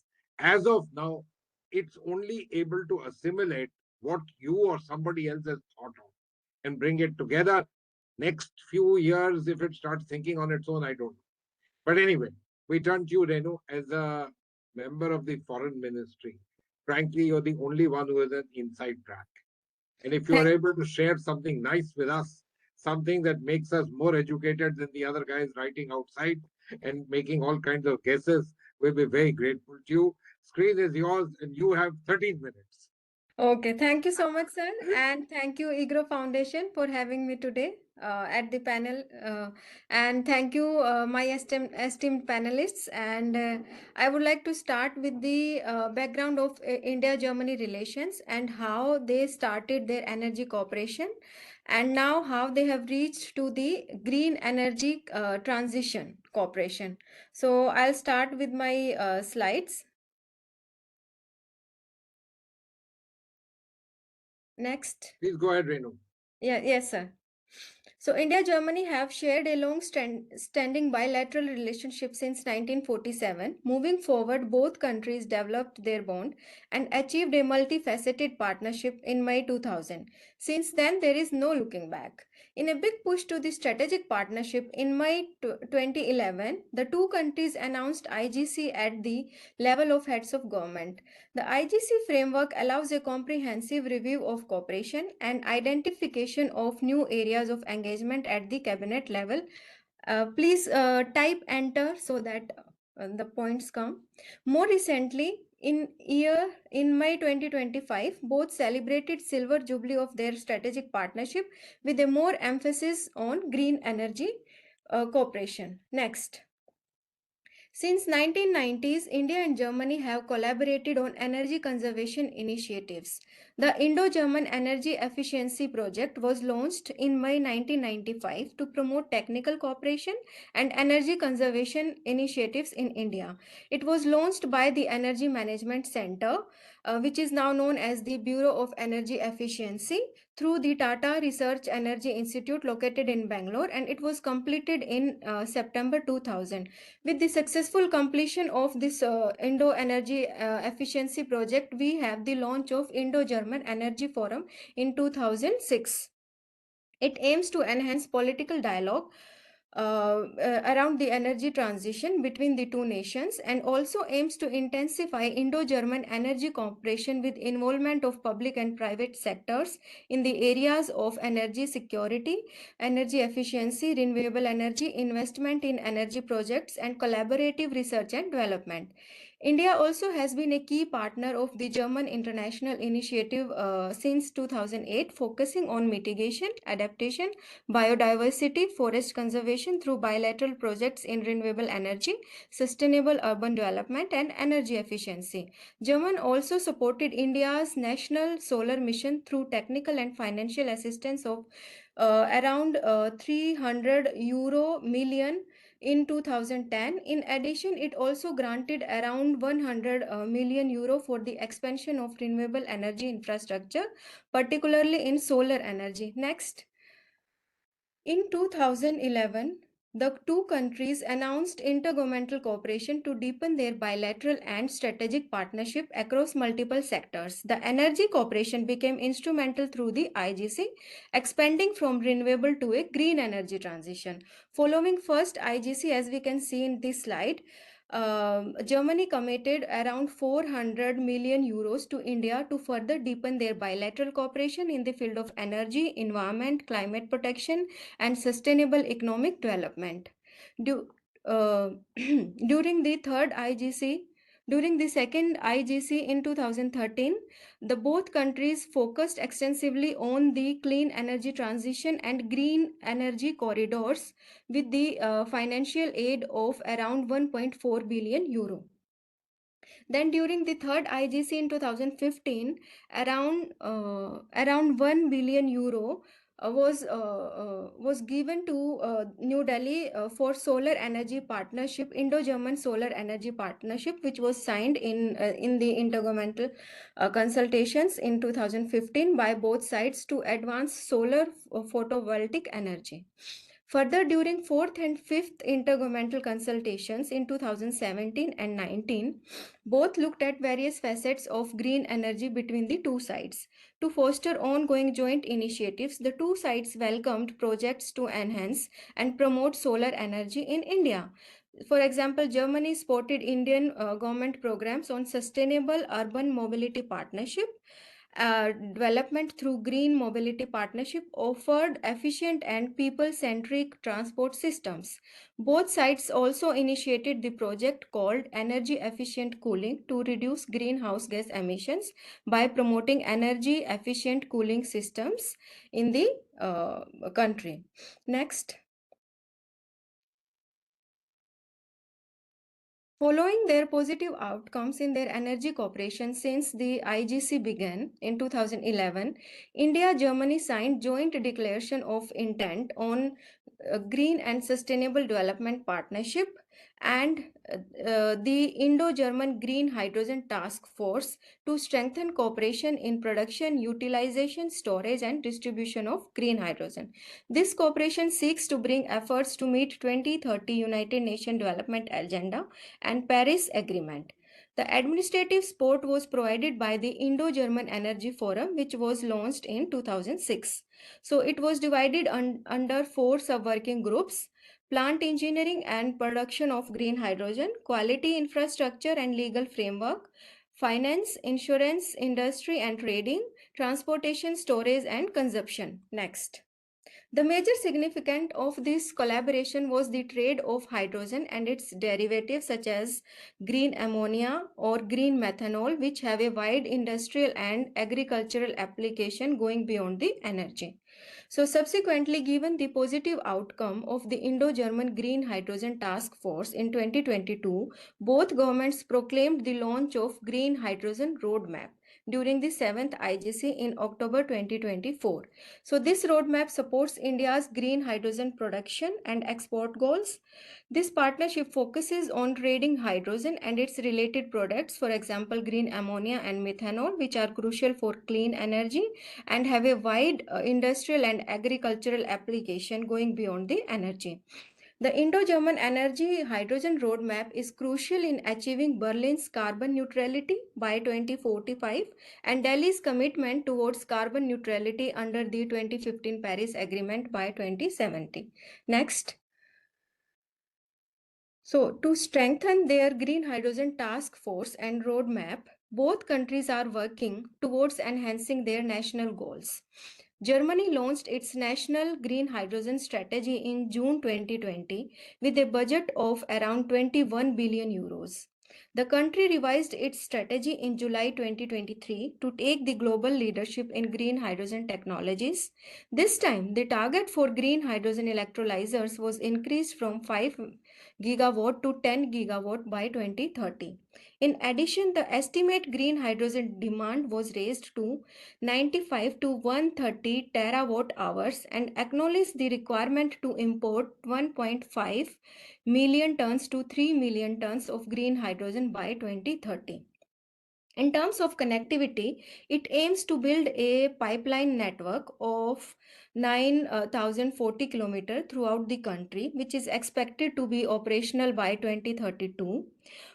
as of now, it's only able to assimilate what you or somebody else has thought of and bring it together. Next few years, if it starts thinking on its own, I don't know. But anyway, we turn to you, Renu, as a member of the foreign ministry. Frankly, you're the only one who has an inside track. And if you are able to share something nice with us, something that makes us more educated than the other guys writing outside and making all kinds of guesses, we'll be very grateful to you. Screen is yours, and you have 13 minutes. Okay, thank you so much, sir. And thank you, EGROW Foundation, for having me today at the panel. And thank you, my esteemed panelists. And I would like to start with the background of India-Germany relations and how they started their energy cooperation, and now how they have reached to the green energy transition cooperation. So I'll start with my slides. Next. Please go ahead, Renu. Yes, sir. So India Germany have shared a long standing bilateral relationship since 1947. Moving forward, both countries developed their bond and achieved a multifaceted partnership in May 2000. Since then, there is no looking back. In a big push to the strategic partnership in May 2011, the two countries announced IGC at the level of heads of government. The IGC framework allows a comprehensive review of cooperation and identification of new areas of engagement at the cabinet level. Please type enter so that the points come. More recently, in May 2025, both celebrated silver jubilee of their strategic partnership with a more emphasis on green energy cooperation. Next. Since 1990s, India and Germany have collaborated on energy conservation initiatives. The Indo-German Energy Efficiency Project was launched in May 1995 to promote technical cooperation and energy conservation initiatives in India. It was launched by the Energy Management Center, which is now known as the Bureau of Energy Efficiency, through the Tata Research Energy Institute located in Bangalore, and it was completed in September 2000. With the successful completion of this Indo Energy Efficiency Project, we have the launch of Indo-German Energy Forum in 2006. It aims to enhance political dialogue around the energy transition between the two nations, and also aims to intensify Indo-German energy cooperation with involvement of public and private sectors in the areas of energy security, energy efficiency, renewable energy, investment in energy projects, and collaborative research and development. India also has been a key partner of the German International Initiative since 2008, focusing on mitigation, adaptation, biodiversity, forest conservation through bilateral projects in renewable energy, sustainable urban development, and energy efficiency. Germany also supported India's national solar mission through technical and financial assistance of around 300 euro million in 2010. In addition, it also granted around 100 million euro for the expansion of renewable energy infrastructure, particularly in solar energy. Next. In 2011, the two countries announced intergovernmental cooperation to deepen their bilateral and strategic partnership across multiple sectors. The energy cooperation became instrumental through the IGC, expanding from renewable to a green energy transition. Following first IGC, as we can see in this slide, Germany committed around 400 million euros to India to further deepen their bilateral cooperation in the field of energy, environment, climate protection, and sustainable economic development. During the third IGC, during the second IGC in 2013, the both countries focused extensively on the clean energy transition and green energy corridors with the financial aid of around 1.4 billion euro. Then during the third IGC in 2015, around 1 billion euro was given to New Delhi for solar energy partnership, Indo-German solar energy partnership, which was signed in the intergovernmental consultations in 2015 by both sides to advance solar photovoltaic energy. Further, during fourth and fifth intergovernmental consultations in 2017 and 19, both looked at various facets of green energy between the two sides. To foster ongoing joint initiatives, the two sides welcomed projects to enhance and promote solar energy in India. For example, Germany supported Indian government programs on sustainable urban mobility partnership. Development through green mobility partnership offered efficient and people-centric transport systems. Both sides also initiated the project called energy efficient cooling to reduce greenhouse gas emissions by promoting energy efficient cooling systems in the country. Next. Following their positive outcomes in their energy cooperation since the IGC began in 2011, India-Germany signed joint declaration of intent on green and sustainable development partnership and the Indo-German Green Hydrogen Task Force to strengthen cooperation in production, utilization, storage, and distribution of green hydrogen. This cooperation seeks to bring efforts to meet 2030 United Nations Development Agenda and Paris Agreement. The administrative support was provided by the Indo-German Energy Forum, which was launched in 2006. So it was divided under 4 sub-working groups: plant engineering and production of green hydrogen, quality infrastructure and legal framework, finance, insurance, industry and trading, transportation, storage and consumption. Next. The major significance of this collaboration was the trade of hydrogen and its derivatives such as green ammonia or green methanol, which have a wide industrial and agricultural application going beyond the energy. So subsequently, given the positive outcome of the Indo-German Green Hydrogen Task Force in 2022, both governments proclaimed the launch of Green Hydrogen Roadmap during the 7th IGC in October 2024. So this roadmap supports India's green hydrogen production and export goals. This partnership focuses on trading hydrogen and its related products, for example, green ammonia and methanol, which are crucial for clean energy and have a wide industrial and agricultural application going beyond the energy. The Indo-German Energy Hydrogen Roadmap is crucial in achieving Berlin's carbon neutrality by 2045 and Delhi's commitment towards carbon neutrality under the 2015 Paris Agreement by 2070. Next. So, to strengthen their green hydrogen task force and roadmap, both countries are working towards enhancing their national goals. Germany launched its national green hydrogen strategy in June 2020 with a budget of around 21 billion euros. The country revised its strategy in July 2023 to take the global leadership in green hydrogen technologies. This time, the target for green hydrogen electrolyzers was increased from 5 gigawatt to 10 gigawatt by 2030. In addition, the estimate green hydrogen demand was raised to 95 to 130 terawatt hours and acknowledged the requirement to import 1.5 million tons to 3 million tons of green hydrogen by 2030. In terms of connectivity, it aims to build a pipeline network of 9,040 kilometers throughout the country, which is expected to be operational by 2032.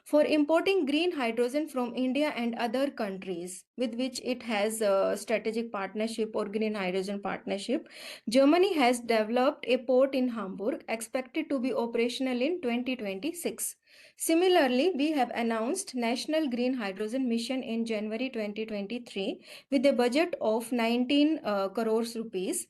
For importing green hydrogen from India and other countries with which it has a strategic partnership or green hydrogen partnership, Germany has developed a port in Hamburg expected to be operational in 2026. Similarly, we have announced National Green Hydrogen Mission in January 2023 with a budget of 19 crores rupees.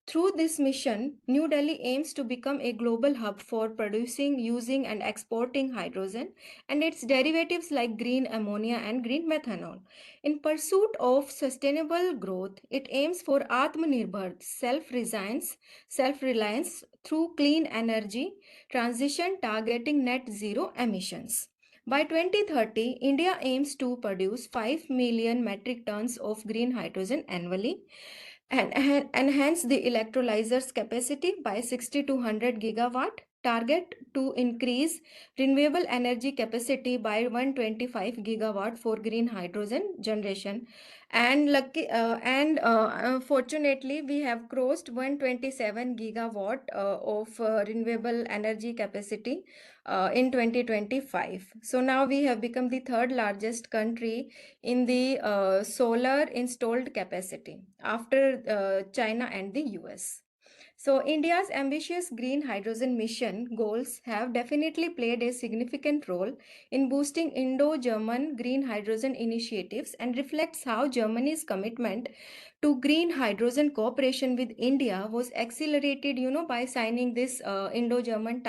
Through this mission, New Delhi aims to become a global hub for producing, using, and exporting hydrogen and its derivatives like green ammonia and green methanol. In pursuit of sustainable growth, it aims for Atmanirbhar, self-reliance through clean energy transition targeting net zero emissions. By 2030, India aims to produce 5 million metric tons of green hydrogen annually and enhance the electrolyzers capacity by 60 to 100 gigawatt, target to increase renewable energy capacity by 125 gigawatt for green hydrogen generation, and fortunately we have crossed 127 gigawatt of renewable energy capacity in 2025. So now we have become the third largest country in the solar installed capacity after China and the US. So India's ambitious green hydrogen mission goals have definitely played a significant role in boosting Indo-German green hydrogen initiatives and reflects how Germany's commitment to green hydrogen cooperation with India was accelerated, by signing this Indo-German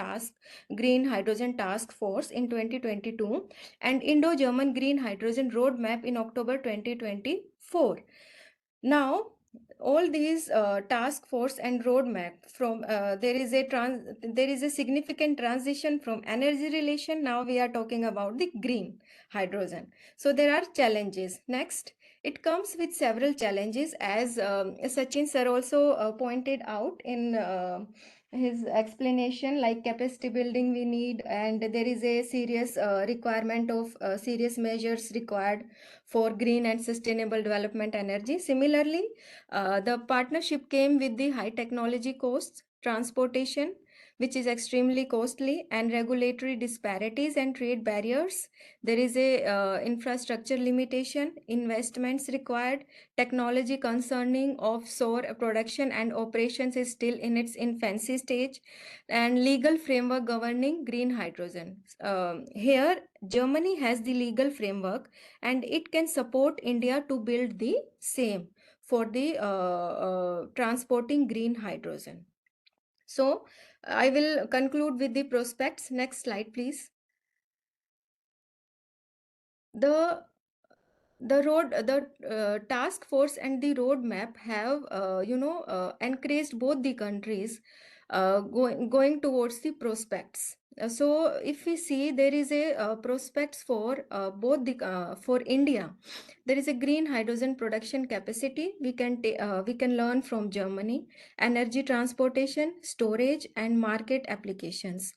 Green Hydrogen Task Force in 2022 and Indo-German Green Hydrogen Roadmap in October 2024. Now, all these task force and roadmap from there is a significant transition from energy relation. Now we are talking about the green hydrogen. So there are challenges. Next, it comes with several challenges, as Sachin sir also pointed out in his explanation, like capacity building we need, and there is a serious requirement of serious measures required for green and sustainable development energy. Similarly, the partnership came with the high technology costs, transportation, which is extremely costly, and regulatory disparities and trade barriers. There is a infrastructure limitation, investments required, technology concerning offshore production and operations is still in its infancy stage, and legal framework governing green hydrogen. Here, Germany has the legal framework and it can support India to build the same. for the transporting green hydrogen. So I will conclude with the prospects. Next slide, please. The task force and the roadmap have encouraged both the countries going towards the prospects. So if we see, there is a prospects for both the for India, there is a green hydrogen production capacity. We can learn from Germany, energy transportation, storage, and market applications.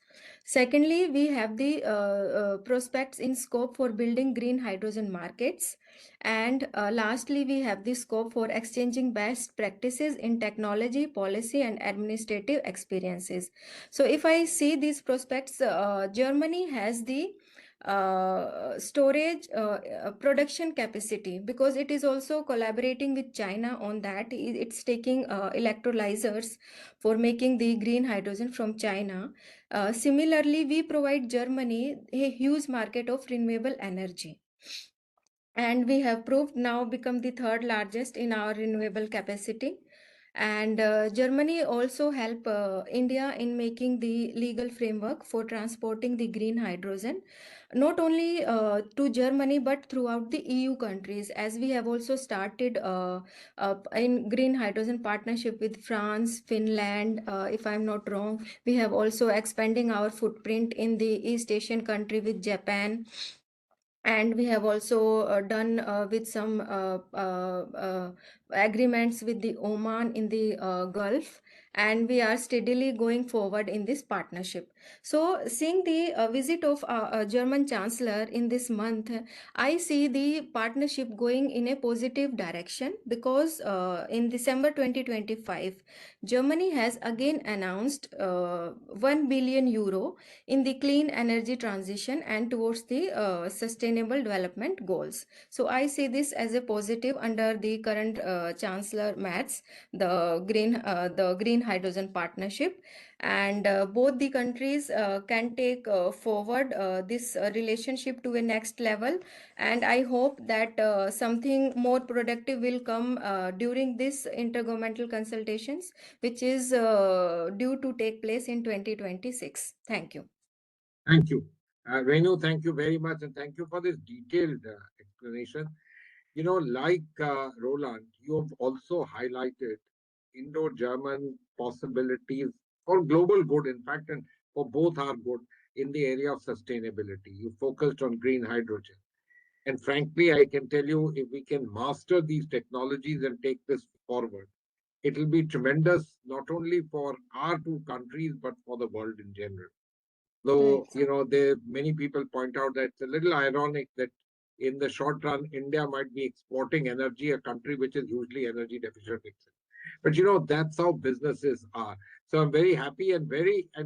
Secondly, we have the prospects in scope for building green hydrogen markets. And lastly, we have the scope for exchanging best practices in technology, policy, and administrative experiences. So if I see these prospects, Germany has the storage production capacity, because it is also collaborating with China on that. It's taking electrolyzers for making the green hydrogen from China. Similarly, we provide Germany a huge market of renewable energy, and we have proved now become the third largest in our renewable capacity. And Germany also help India in making the legal framework for transporting the green hydrogen, not only to Germany but throughout the EU countries, as we have also started in green hydrogen partnership with France, Finland, if I'm not wrong. We have also expanding our footprint in the East Asian country with Japan, and we have also done with some agreements with the Oman in the Gulf, and we are steadily going forward in this partnership. So seeing the visit of German Chancellor in this month, I see the partnership going in a positive direction, because in December 2025, Germany has again announced 1 billion euro in the clean energy transition and towards the sustainable development goals. So I see this as a positive under the current Chancellor Merz, the green hydrogen partnership. And both the countries can take forward this relationship to a next level. And I hope that something more productive will come during this intergovernmental consultations, which is due to take place in 2026. Thank you. Thank you. Renu, thank you very much, and thank you for this detailed explanation. You know, like Roland, you have also highlighted Indo-German possibilities for global good, in fact, and for both our good in the area of sustainability. You focused on green hydrogen. And frankly, I can tell you, if we can master these technologies and take this forward, it will be tremendous, not only for our two countries, but for the world in general. Though, Right. you know, there many people point out that it's a little ironic that in the short run, India might be exporting energy, a country which is hugely energy deficient itself. But you know, that's how businesses are. So I'm very happy and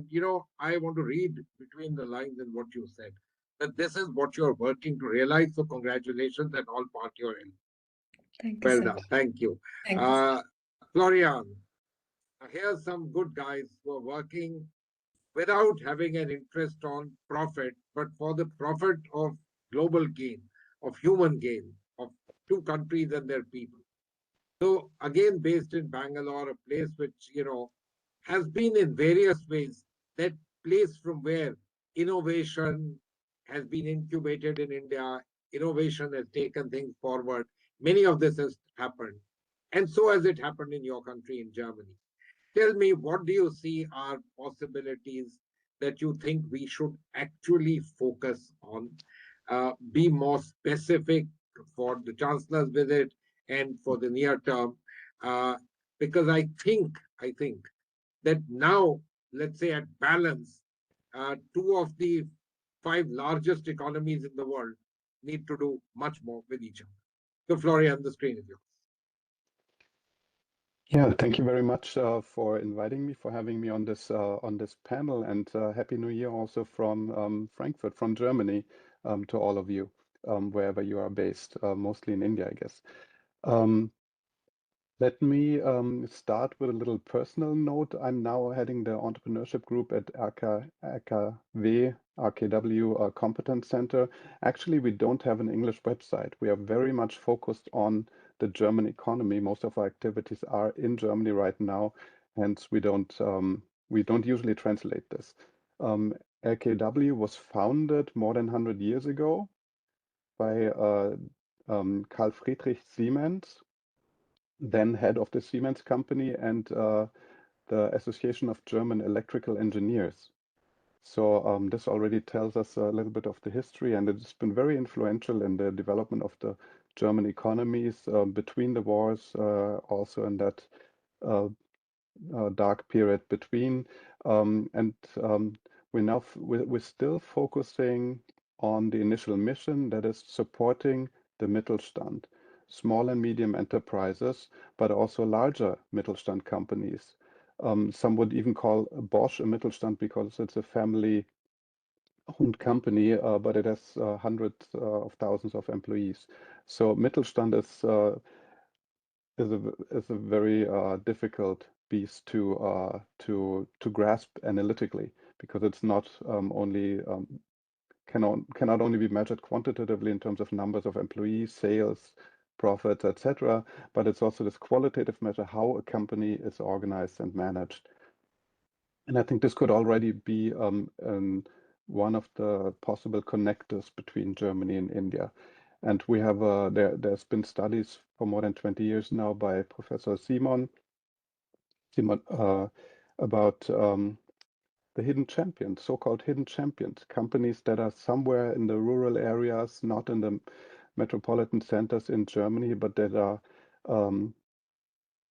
you know, I want to read between the lines in what you said, that this is what you're working to realize. So congratulations and all part your help. Thank you, Well sir. done. Thank you. Thank you. Florian, here's some good guys who are working without having an interest on profit, but for the profit of global gain, of human gain, of two countries and their people. So again, based in Bangalore, a place which, you know, has been in various ways that place from where innovation has been incubated in India, innovation has taken things forward. Many of this has happened. And so has it happened in your country, in Germany. Tell me, what do you see are possibilities that you think we should actually focus on? Be more specific for the chancellor's visit and for the near term, because I think that now, let's say at balance, two of the five largest economies in the world need to do much more with each other. So, Florian, the screen is yours. Yeah, thank you very much for inviting me, for having me on this panel, and Happy New Year also from Frankfurt, from Germany, to all of you, wherever you are based, mostly in India, I guess. Let me start with a little personal note. I'm now heading the entrepreneurship group at RKW Competence Center. Actually, we don't have an English website. We are very much focused on the German economy. Most of our activities are in Germany right now, hence we don't usually translate this. LKW was founded more than 100 years ago by Carl Friedrich Siemens, then head of the Siemens company, and the Association of German Electrical Engineers. So this already tells us a little bit of the history, and it's been very influential in the development of the German economies between the wars, also in that dark period between. We're still focusing on the initial mission, that is supporting the Mittelstand, small and medium enterprises, but also larger Mittelstand companies. Some would even call Bosch a Mittelstand because it's a family-owned company, but it has hundreds of thousands of employees. So Mittelstand is a very difficult beast to grasp analytically, because it's not only cannot only be measured quantitatively in terms of numbers of employees, sales, profits, etc., but it's also this qualitative measure, how a company is organized and managed. And I think this could already be one of the possible connectors between Germany and India. And we have there's been studies for more than 20 years now by Professor Simon about the hidden champions, so-called hidden champions, companies that are somewhere in the rural areas, not in the metropolitan centers in Germany, but that are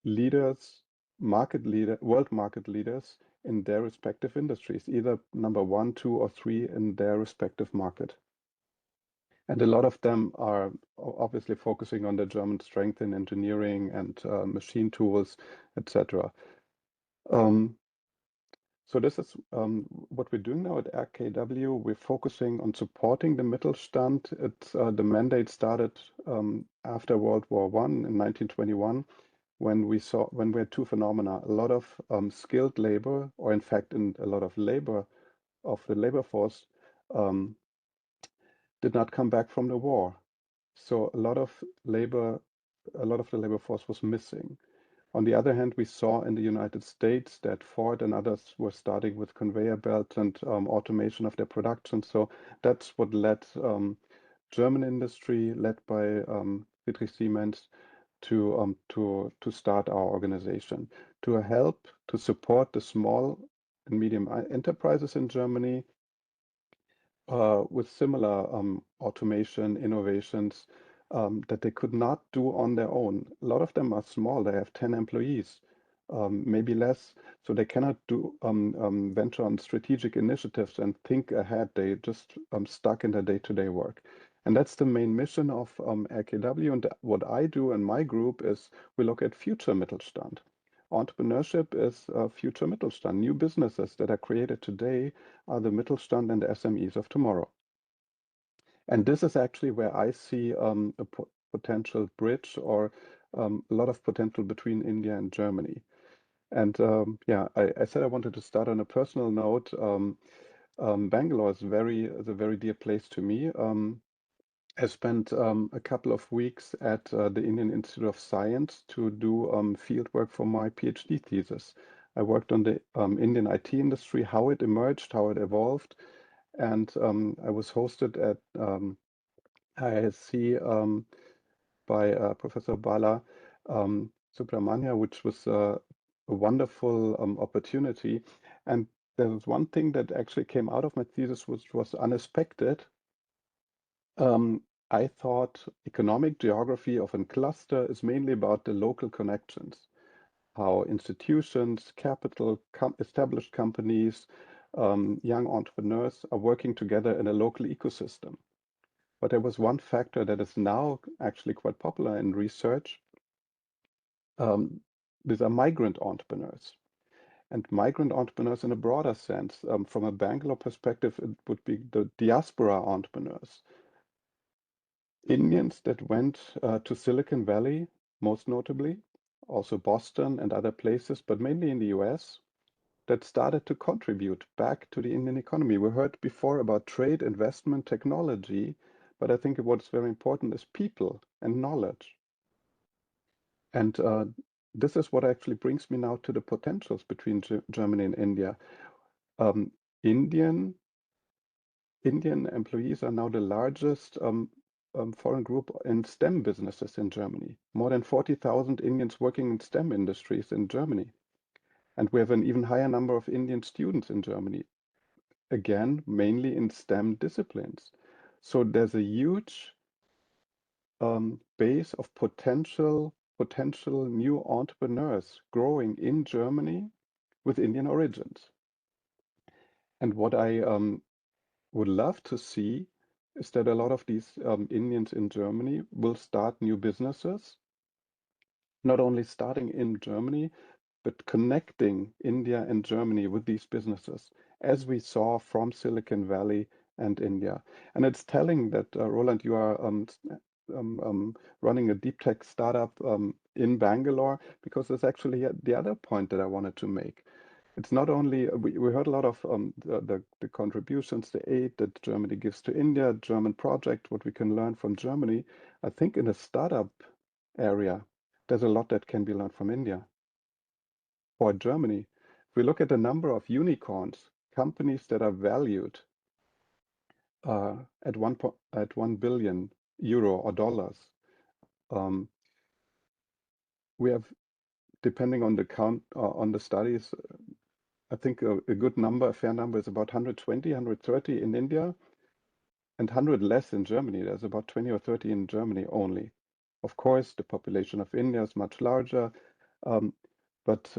leaders, world market leaders in their respective industries, either number 1, 2, or 3 in their respective market. And a lot of them are obviously focusing on the German strength in engineering and machine tools, etc. So this is what we're doing now at RKW. We're focusing on supporting the Mittelstand. The mandate started after World War I in 1921, when we had two phenomena: a lot of skilled labor, or in fact, a lot of labor of the labor force did not come back from the war. So a lot of the labor force was missing. On the other hand, we saw in the United States that Ford and others were starting with conveyor belts and automation of their production. So that's what led German industry, led by Friedrich Siemens, to start our organization, to help to support the small and medium enterprises in Germany with similar automation innovations that they could not do on their own. A lot of them are small. They have 10 employees, maybe less. So they cannot venture on strategic initiatives and think ahead. They just stuck in their day-to-day work. And that's the main mission of RKW. And what I do in my group is we look at future Mittelstand. Entrepreneurship is future Mittelstand. New businesses that are created today are the Mittelstand and the SMEs of tomorrow. And this is actually where I see a potential bridge, or a lot of potential between India and Germany. And yeah, I said I wanted to start on a personal note. Bangalore is a very dear place to me. I spent a couple of weeks at the Indian Institute of Science to do field work for my PhD thesis. I worked on the Indian IT industry, how it emerged, how it evolved, and I was hosted at IISc by Professor Bala Subramania, which was a wonderful opportunity. And there was one thing that actually came out of my thesis, which was unexpected. I thought economic geography of a cluster is mainly about the local connections, how institutions, capital, established companies, young entrepreneurs are working together in a local ecosystem. But there was one factor that is now actually quite popular in research. These are migrant entrepreneurs. And migrant entrepreneurs in a broader sense, from a Bangalore perspective, it would be the diaspora entrepreneurs. Indians that went to Silicon Valley, most notably, also Boston and other places, but mainly in the US, that started to contribute back to the Indian economy. We heard before about trade, investment, technology, but I think what's very important is people and knowledge. And this is what actually brings me now to the potentials between Germany and India. Indian employees are now the largest foreign group in STEM businesses in Germany. More than 40,000 Indians working in STEM industries in Germany. And we have an even higher number of Indian students in Germany, again, mainly in STEM disciplines. So there's a huge base of potential new entrepreneurs growing in Germany with Indian origins. And what I would love to see is that a lot of these Indians in Germany will start new businesses, not only starting in Germany, but connecting India and Germany with these businesses, as we saw from Silicon Valley and India. And it's telling that, Roland, you are running a deep tech startup in Bangalore, because that's actually the other point that I wanted to make. It's not only, we heard a lot of the contributions, the aid that Germany gives to India, German project, what we can learn from Germany. I think in the startup area, there's a lot that can be learned from India or Germany. If we look at the number of unicorns, companies that are valued at 1 billion euro or dollars, we have, depending on the count on the studies, I think a good number, a fair number is about 120, 130 in India, and 100 less in Germany. There's about 20 or 30 in Germany only. Of course, the population of India is much larger, but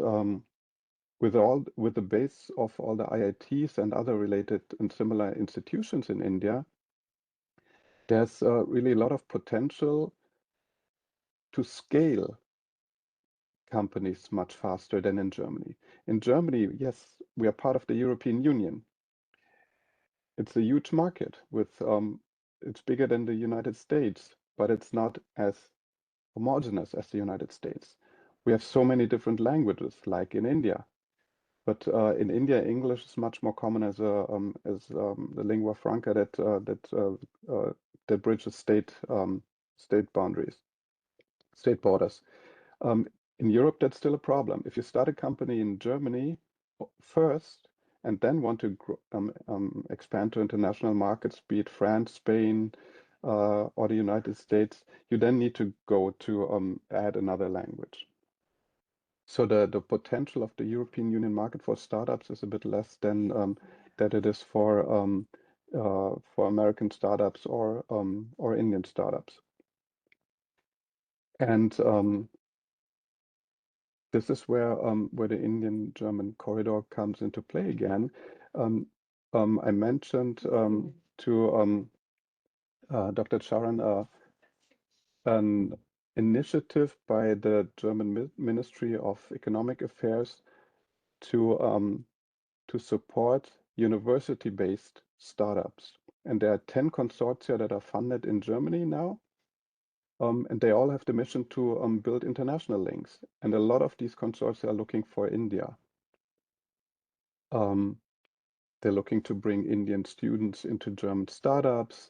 with the base of all the IITs and other related and similar institutions in India, there's really a lot of potential to scale companies much faster than in Germany. In Germany, yes, we are part of the European Union. It's a huge market with it's bigger than the United States, but it's not as homogeneous as the United States. We have so many different languages, like in India. But in India, English is much more common as the lingua franca that bridges state boundaries, state borders. In Europe, that's still a problem. If you start a company in Germany first and then want to expand to international markets, be it France, Spain, or the United States, you then need to go to add another language. So the potential of the European Union market for startups is a bit less than that it is for American startups or Indian startups. And this is where the Indian-German corridor comes into play again. I mentioned to Dr. Charan an initiative by the German Ministry of Economic Affairs to support university-based startups. And there are 10 consortia that are funded in Germany now. And they all have the mission to build international links. And a lot of these consortia are looking for India. They're looking to bring Indian students into German startups.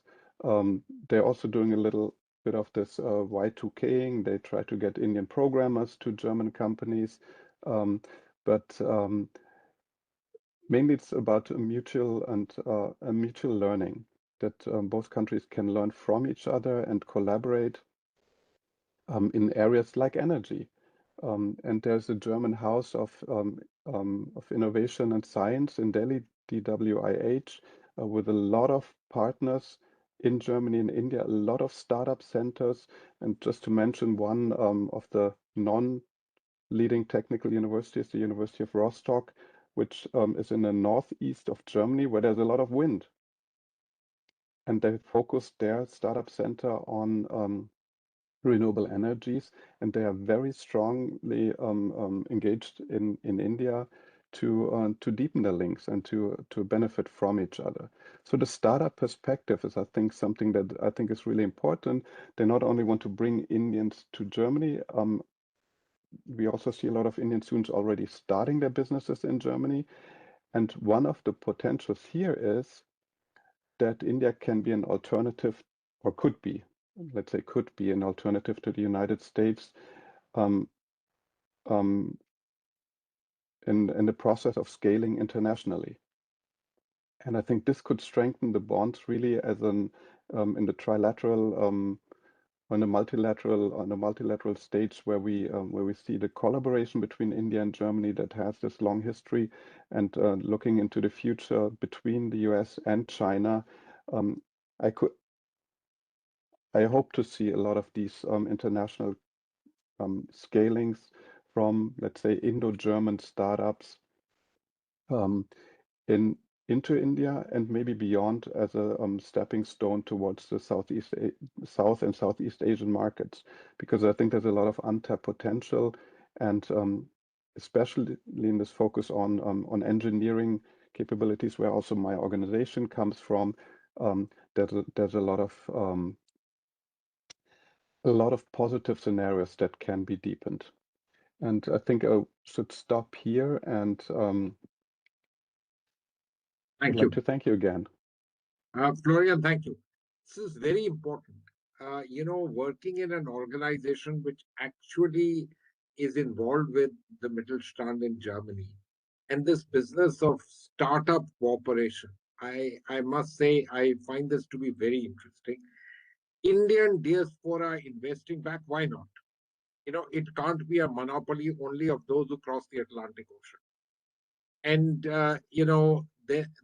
They're also doing a little bit of this Y2King. They try to get Indian programmers to German companies. But mainly it's about a mutual learning that both countries can learn from each other and collaborate in areas like energy. And there's a German House of Innovation and Science in Delhi, DWIH, with a lot of partners in Germany and India, a lot of startup centers. And just to mention one of the non-leading technical universities, the University of Rostock, which is in the northeast of Germany, where there's a lot of wind. And they focused their startup center on renewable energies, and they are very strongly engaged in India to deepen the links and to benefit from each other. So the startup perspective is, I think, something that I think is really important. They not only want to bring Indians to Germany, we also see a lot of Indian students already starting their businesses in Germany. And one of the potentials here is that India can be an alternative, or could be, let's say, could be an alternative to the United States um, um, in the process of scaling internationally. And I think this could strengthen the bonds really as an in the trilateral on a multilateral stage where we see the collaboration between India and Germany that has this long history, and looking into the future between the US and China. Um, I could I hope to see a lot of these international scalings from, let's say, Indo-German startups um, in into India and maybe beyond as a stepping stone towards the South and Southeast Asian markets, because I think there's a lot of untapped potential, and especially in this focus on engineering capabilities, where also my organization comes from. There's a lot of positive scenarios that can be deepened, and I think I should stop here and. I'd Thank like you. to thank you again. Florian, thank you. This is very important. Working in an organization which actually is involved with the Mittelstand in Germany and this business of startup cooperation, I must say, I find this to be very interesting. Indian diaspora investing back, why not? It can't be a monopoly only of those who cross the Atlantic Ocean. And,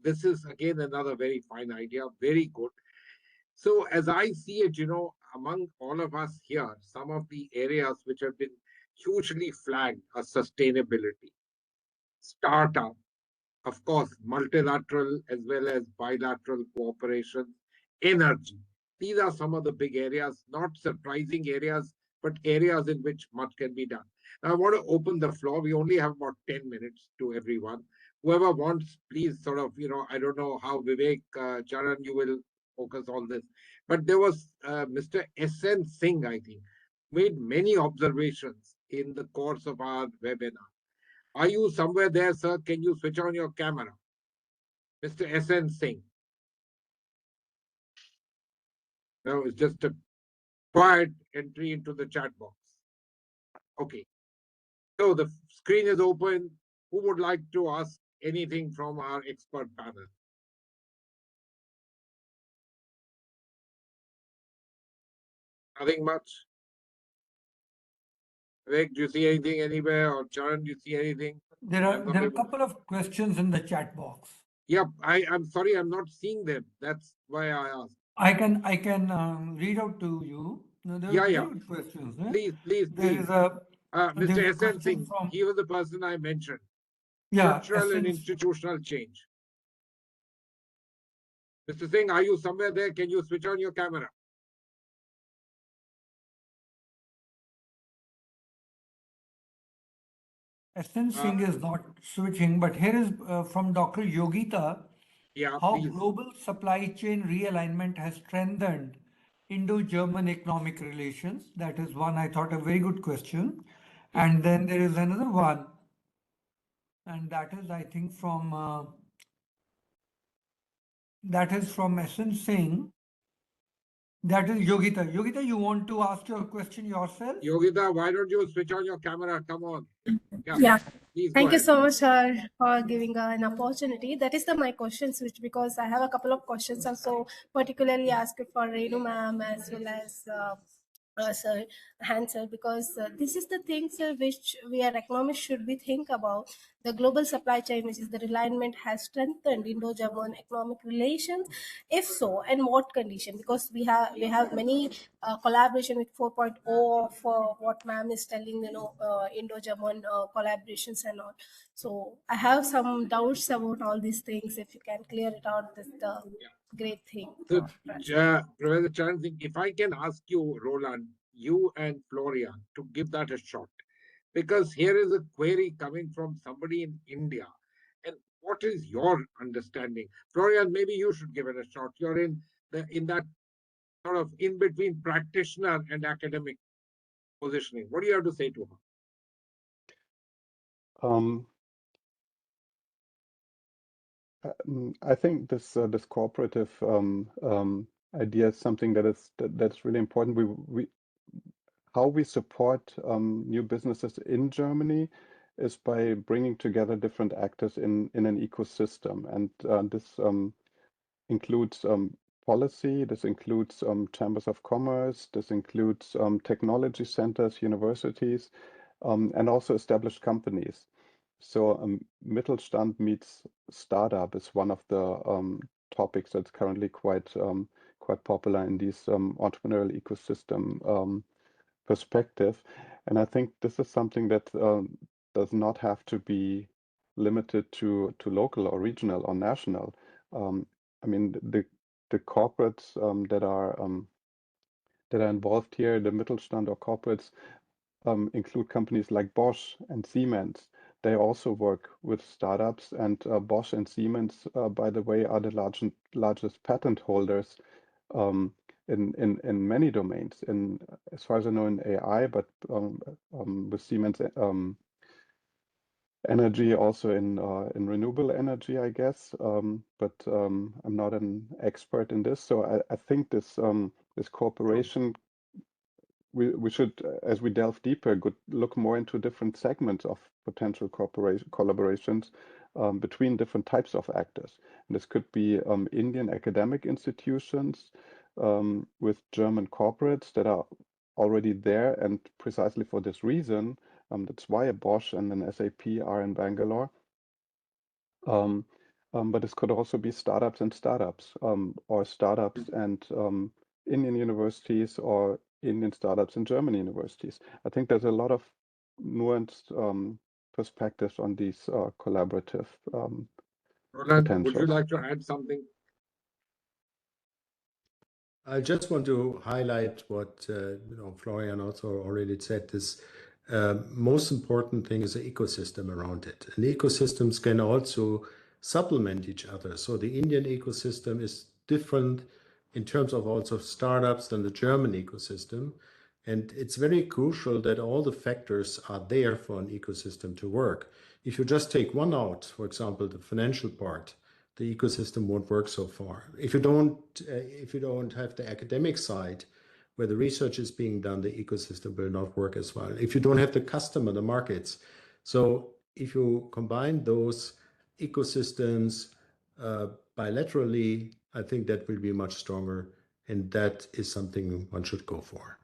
this is again another very fine idea, very good. So, as I see it, among all of us here, some of the areas which have been hugely flagged are sustainability, startup, of course, multilateral as well as bilateral cooperation, energy. These are some of the big areas, not surprising areas, but areas in which much can be done. Now, I want to open the floor. We only have about 10 minutes to everyone. Whoever wants, please sort of, I don't know how Vivek, Charan, you will focus on this. But there was Mr. S.N. Singh, I think, made many observations in the course of our webinar. Are you somewhere there, sir? Can you switch on your camera? Mr. S.N. Singh. No, it's just a quiet entry into the chat box. Okay. So the screen is open. Who would like to ask anything from our expert panel? Nothing much. Vivek, do you see anything anywhere? Or Charan, do you see anything? There are a couple of questions in the chat box. Yep, I'm sorry, I'm not seeing them. That's why I asked. I can read out to you. No, there are very good questions. Please, please, There please. is a Mr. there's a S.N. question Singh, from he was the person I mentioned. yeah, Structural and Essence. institutional change. Mr. Singh, are you somewhere there? Can you switch on your camera? Essence Singh is not switching, but here is from Dr. Yogita. Yeah, How please. global supply chain realignment has strengthened Indo-German economic relations. That is one, I thought, a very good question. Yeah. And then there is another one, and that is, I think, from Essence Singh. That is Yogita. Yogita, you want to ask your question yourself? Yogita, why don't you switch on your camera? Come on. Yeah. Please Thank go you ahead. so much, sir, for giving an opportunity. That is my questions, which because I have a couple of questions also particularly asked for Renu ma'am as well as sir, answer, because this is the things which we are economists should be think about. The global supply chain, which is the alignment, has strengthened Indo-German economic relations. If so, and what condition? Because we have many collaboration with 4.0 of what ma'am is telling, Indo-German collaborations and all. So I have some doubts about all these things. If you can clear it out, that's the great thing. So, Professor Charan Singh, if I can ask you, Roland, you and Florian, to give that a shot, because here is a query coming from somebody in India. And what is your understanding? Florian, maybe you should give it a shot. You're in that sort of in between practitioner and academic positioning. What do you have to say to her? I think this cooperative idea is something that's really important. how we support new businesses in Germany is by bringing together different actors in an ecosystem. And this includes policy, this includes chambers of commerce, this includes technology centers, universities, and also established companies. So Mittelstand meets startup is one of the topics that's currently quite popular in these entrepreneurial ecosystem perspective. And I think this is something that does not have to be limited to local or regional or national. I mean, the corporates that are involved here, the Mittelstand or corporates, include companies like Bosch and Siemens. They also work with startups, and Bosch and Siemens, by the way, are the largest patent holders in many domains. As far as I know, in AI, but with Siemens energy, also in renewable energy, I guess. But I'm not an expert in this, so I think this cooperation. We should, as we delve deeper, look more into different segments of potential collaborations between different types of actors. And this could be Indian academic institutions with German corporates that are already there, and precisely for this reason, that's why a Bosch and an SAP are in Bangalore. But this could also be startups and startups, or startups and Indian universities, or Indian startups and German universities. I think there's a lot of nuanced perspectives on these collaborative Roland, would you potentials. like to add something? I just want to highlight what Florian also already said. This most important thing is the ecosystem around it. And ecosystems can also supplement each other. So the Indian ecosystem is different in terms of also startups than the German ecosystem. And it's very crucial that all the factors are there for an ecosystem to work. If you just take one out, for example, the financial part, the ecosystem won't work so far. If you don't have the academic side where the research is being done, the ecosystem will not work as well. If you don't have the customer, the markets. So if you combine those ecosystems bilaterally, I think that will be much stronger, and that is something one should go for.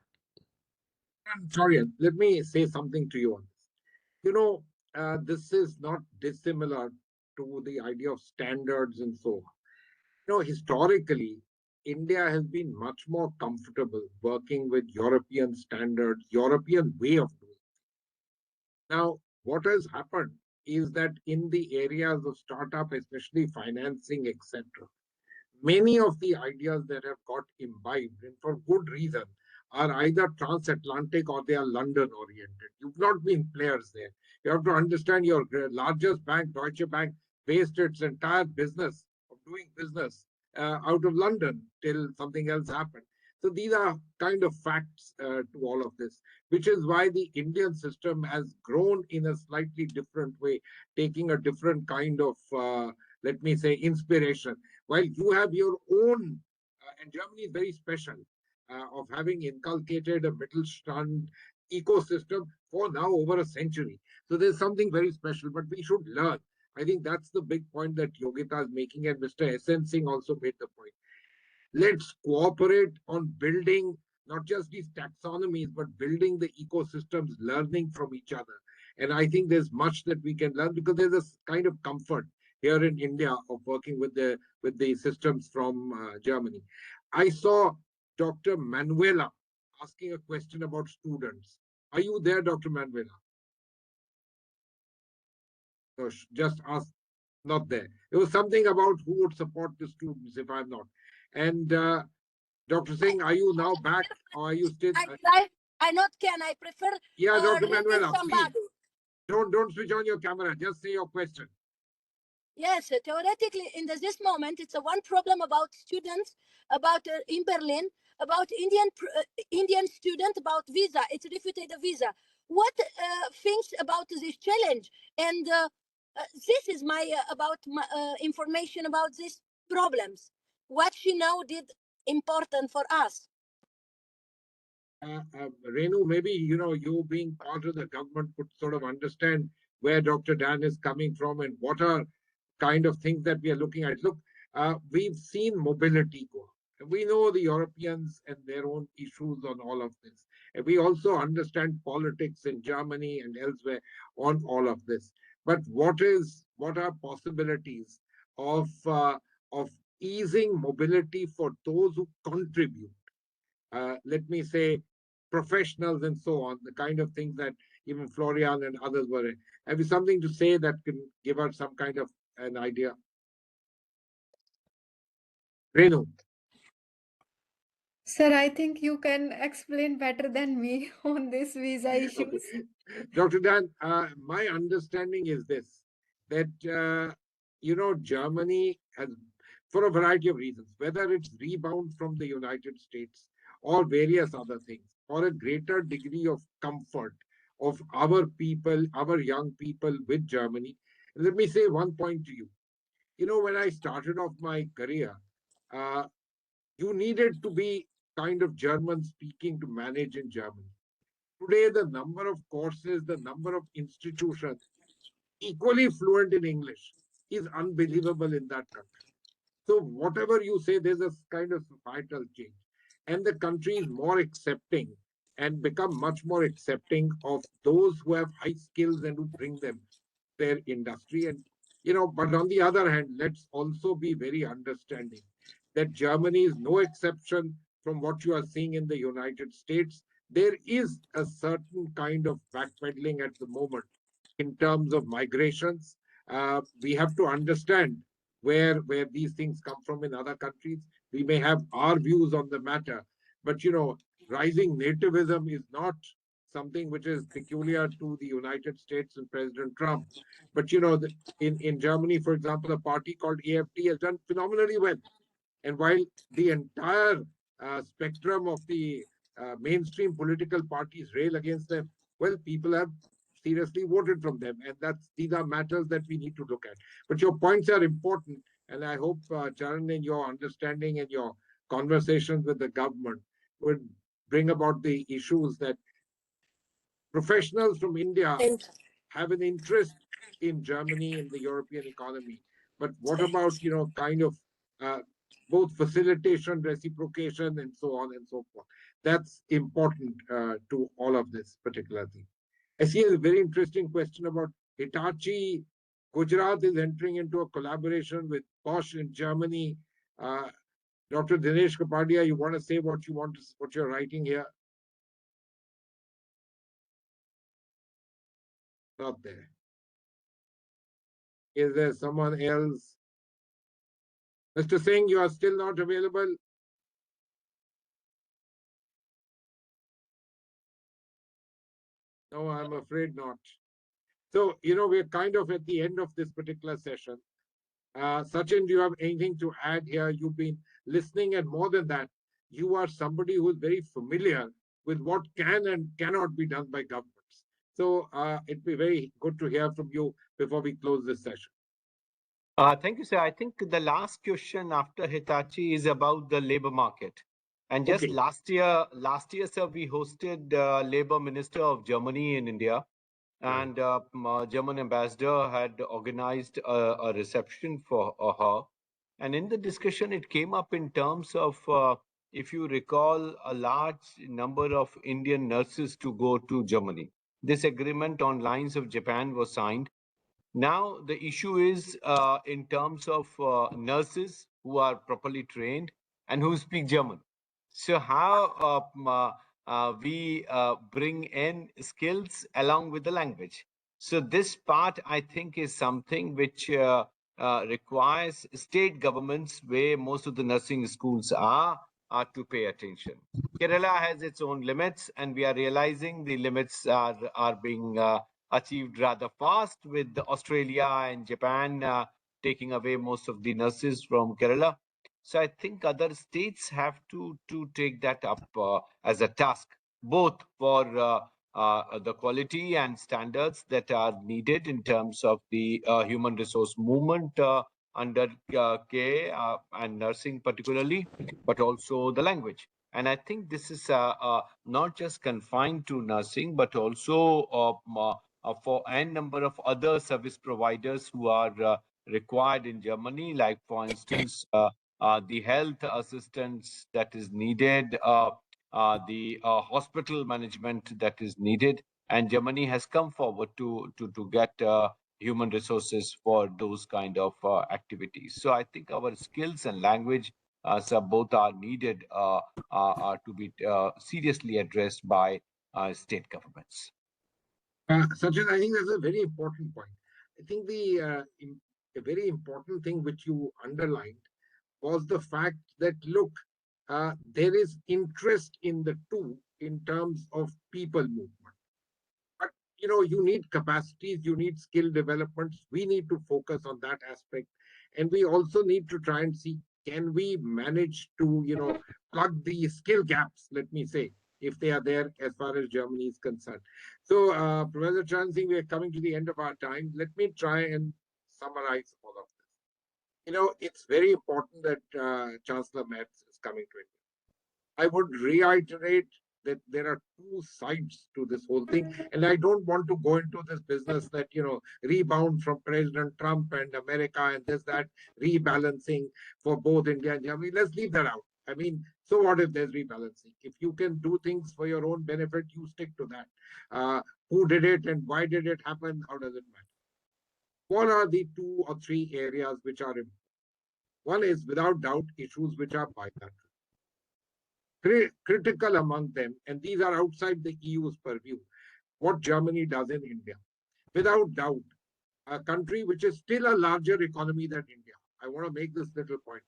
Florian, let me say something to you on this. This is not dissimilar to the idea of standards and so on. Historically, India has been much more comfortable working with European standards, European way of doing it. Now, what has happened is that in the areas of startup, especially financing, etc., many of the ideas that have got imbibed, and for good reason, are either transatlantic or they are London oriented. You've not been players there. You have to understand your largest bank, Deutsche Bank, based its entire business of doing business out of London till something else happened. So these are kind of facts to all of this, which is why the Indian system has grown in a slightly different way, taking a different kind of, let me say, inspiration. While you have your own, and Germany is very special, of having inculcated a Mittelstand ecosystem for now over a century. So there's something very special, but we should learn. I think that's the big point that Yogita is making, and Mr. S.N. Singh also made the point. Let's cooperate on building not just these taxonomies, but building the ecosystems, learning from each other. And I think there's much that we can learn, because there's a kind of comfort here in India of working with the systems from Germany. I saw Dr. Manuela asking a question about students. Are you there, Dr. Manuela? So just ask, not there. It was something about who would support the students, if I'm not. And Dr. Singh, are you now back, or are you still? I not can. I prefer. Yeah, Dr. Manuela, please. Don't switch on your camera. Just say your question. Yes, theoretically, in this moment, it's a one problem about students, about in Berlin, about Indian student, about visa. It's refuted the visa. What thinks about this challenge? And this is my about my, information about these problems. What she know did important for us. Renu, maybe, you being part of the government could sort of understand where Dr. Dan is coming from and what are kind of things that we are looking at. Look, we've seen mobility go up. We know the Europeans and their own issues on all of this. And we also understand politics in Germany and elsewhere on all of this. But what are possibilities of easing mobility for those who contribute? Let me say, professionals and so on, the kind of things that even Florian and others were. Have you something to say that can give us some kind of an idea? Renu. Sir, I think you can explain better than me on this visa issues. Okay. Dr. Dan, my understanding is this, that, Germany has, for a variety of reasons, whether it's rebound from the United States or various other things, or a greater degree of comfort of our people, our young people with Germany. Let me say one point to you. When I started off my career, uh, you needed to be kind of German speaking to manage in Germany. Today, the number of courses, the number of institutions equally fluent in English is unbelievable in that country. So, whatever you say, there's a kind of societal change. And the country is more accepting and become much more accepting of those who have high skills and who bring them their industry. And, but on the other hand, let's also be very understanding that Germany is no exception from what you are seeing in the United States. There is a certain kind of backpedaling at the moment in terms of migrations. We have to understand where these things come from in other countries. We may have our views on the matter, but rising nativism is not something which is peculiar to the United States and President Trump. But in Germany, for example, a party called AFD has done phenomenally well. And while the entire spectrum of the mainstream political parties rail against them, well, people have seriously voted from them. And these are matters that we need to look at. But your points are important. And I hope, Charan, in your understanding and your conversations with the government would bring about the issues that professionals from India have an interest in Germany, in the European economy. But what about, kind of both facilitation, reciprocation, and so on and so forth? That's important to all of this particular thing. I see a very interesting question about Hitachi. Gujarat is entering into a collaboration with Bosch in Germany. Dr. Dinesh Kapadia, you want to say what you're writing here? Not there. Is there someone else? Mr. Singh, you are still not available? No, I'm afraid not. So, we're kind of at the end of this particular session. Sachin, do you have anything to add here? You've been listening, and more than that, you are somebody who is very familiar with what can and cannot be done by governments. So it'd be very good to hear from you before we close this session. Thank you, sir. I think the last question after Hitachi is about the labor market. And just Okay. last year, sir, we hosted Labor Minister of Germany in India, and German ambassador had organized a reception for her. And in the discussion, it came up in terms of, if you recall, a large number of Indian nurses to go to Germany. This agreement on lines of Japan was signed. Now, the issue is in terms of nurses who are properly trained and who speak German. So, how we bring in skills along with the language. So, this part, I think, is something which requires state governments, where most of the nursing schools are to pay attention. Kerala has its own limits, and we are realizing the limits are being achieved rather fast, with Australia and Japan taking away most of the nurses from Kerala. So I think other states have to take that up as a task, both for the quality and standards that are needed in terms of the human resource movement under care and nursing particularly, but also the language. And I think this is not just confined to nursing, but also for n number of other service providers who are required in Germany, like, for instance, the health assistance that is needed, the hospital management that is needed. And Germany has come forward to get human resources for those kind of activities. So I think our skills and language, so both are needed to be seriously addressed by state governments. Sachin, I think that's a very important point. I think a very important thing which you underlined was the fact that, look, there is interest in the two in terms of people movement. But you need capacities, you need skill developments. We need to focus on that aspect, and we also need to try and see, can we manage to plug the skill gaps, let me say, if they are there as far as Germany is concerned. So, Professor Chansing, we are coming to the end of our time. Let me try and summarize all of this. It's very important that Chancellor Merz is coming to India. I would reiterate that there are two sides to this whole thing. And I don't want to go into this business that, rebound from President Trump and America and this, that, rebalancing for both India and Germany. Let's leave that out. I mean, so what if there's rebalancing? If you can do things for your own benefit, you stick to that. Who did it and why did it happen? How does it matter? What are the 2 or 3 areas which are important? One is, without doubt, issues which are bilateral. Critical among them, and these are outside the EU's purview, what Germany does in India. Without doubt, a country which is still a larger economy than India. I want to make this little point.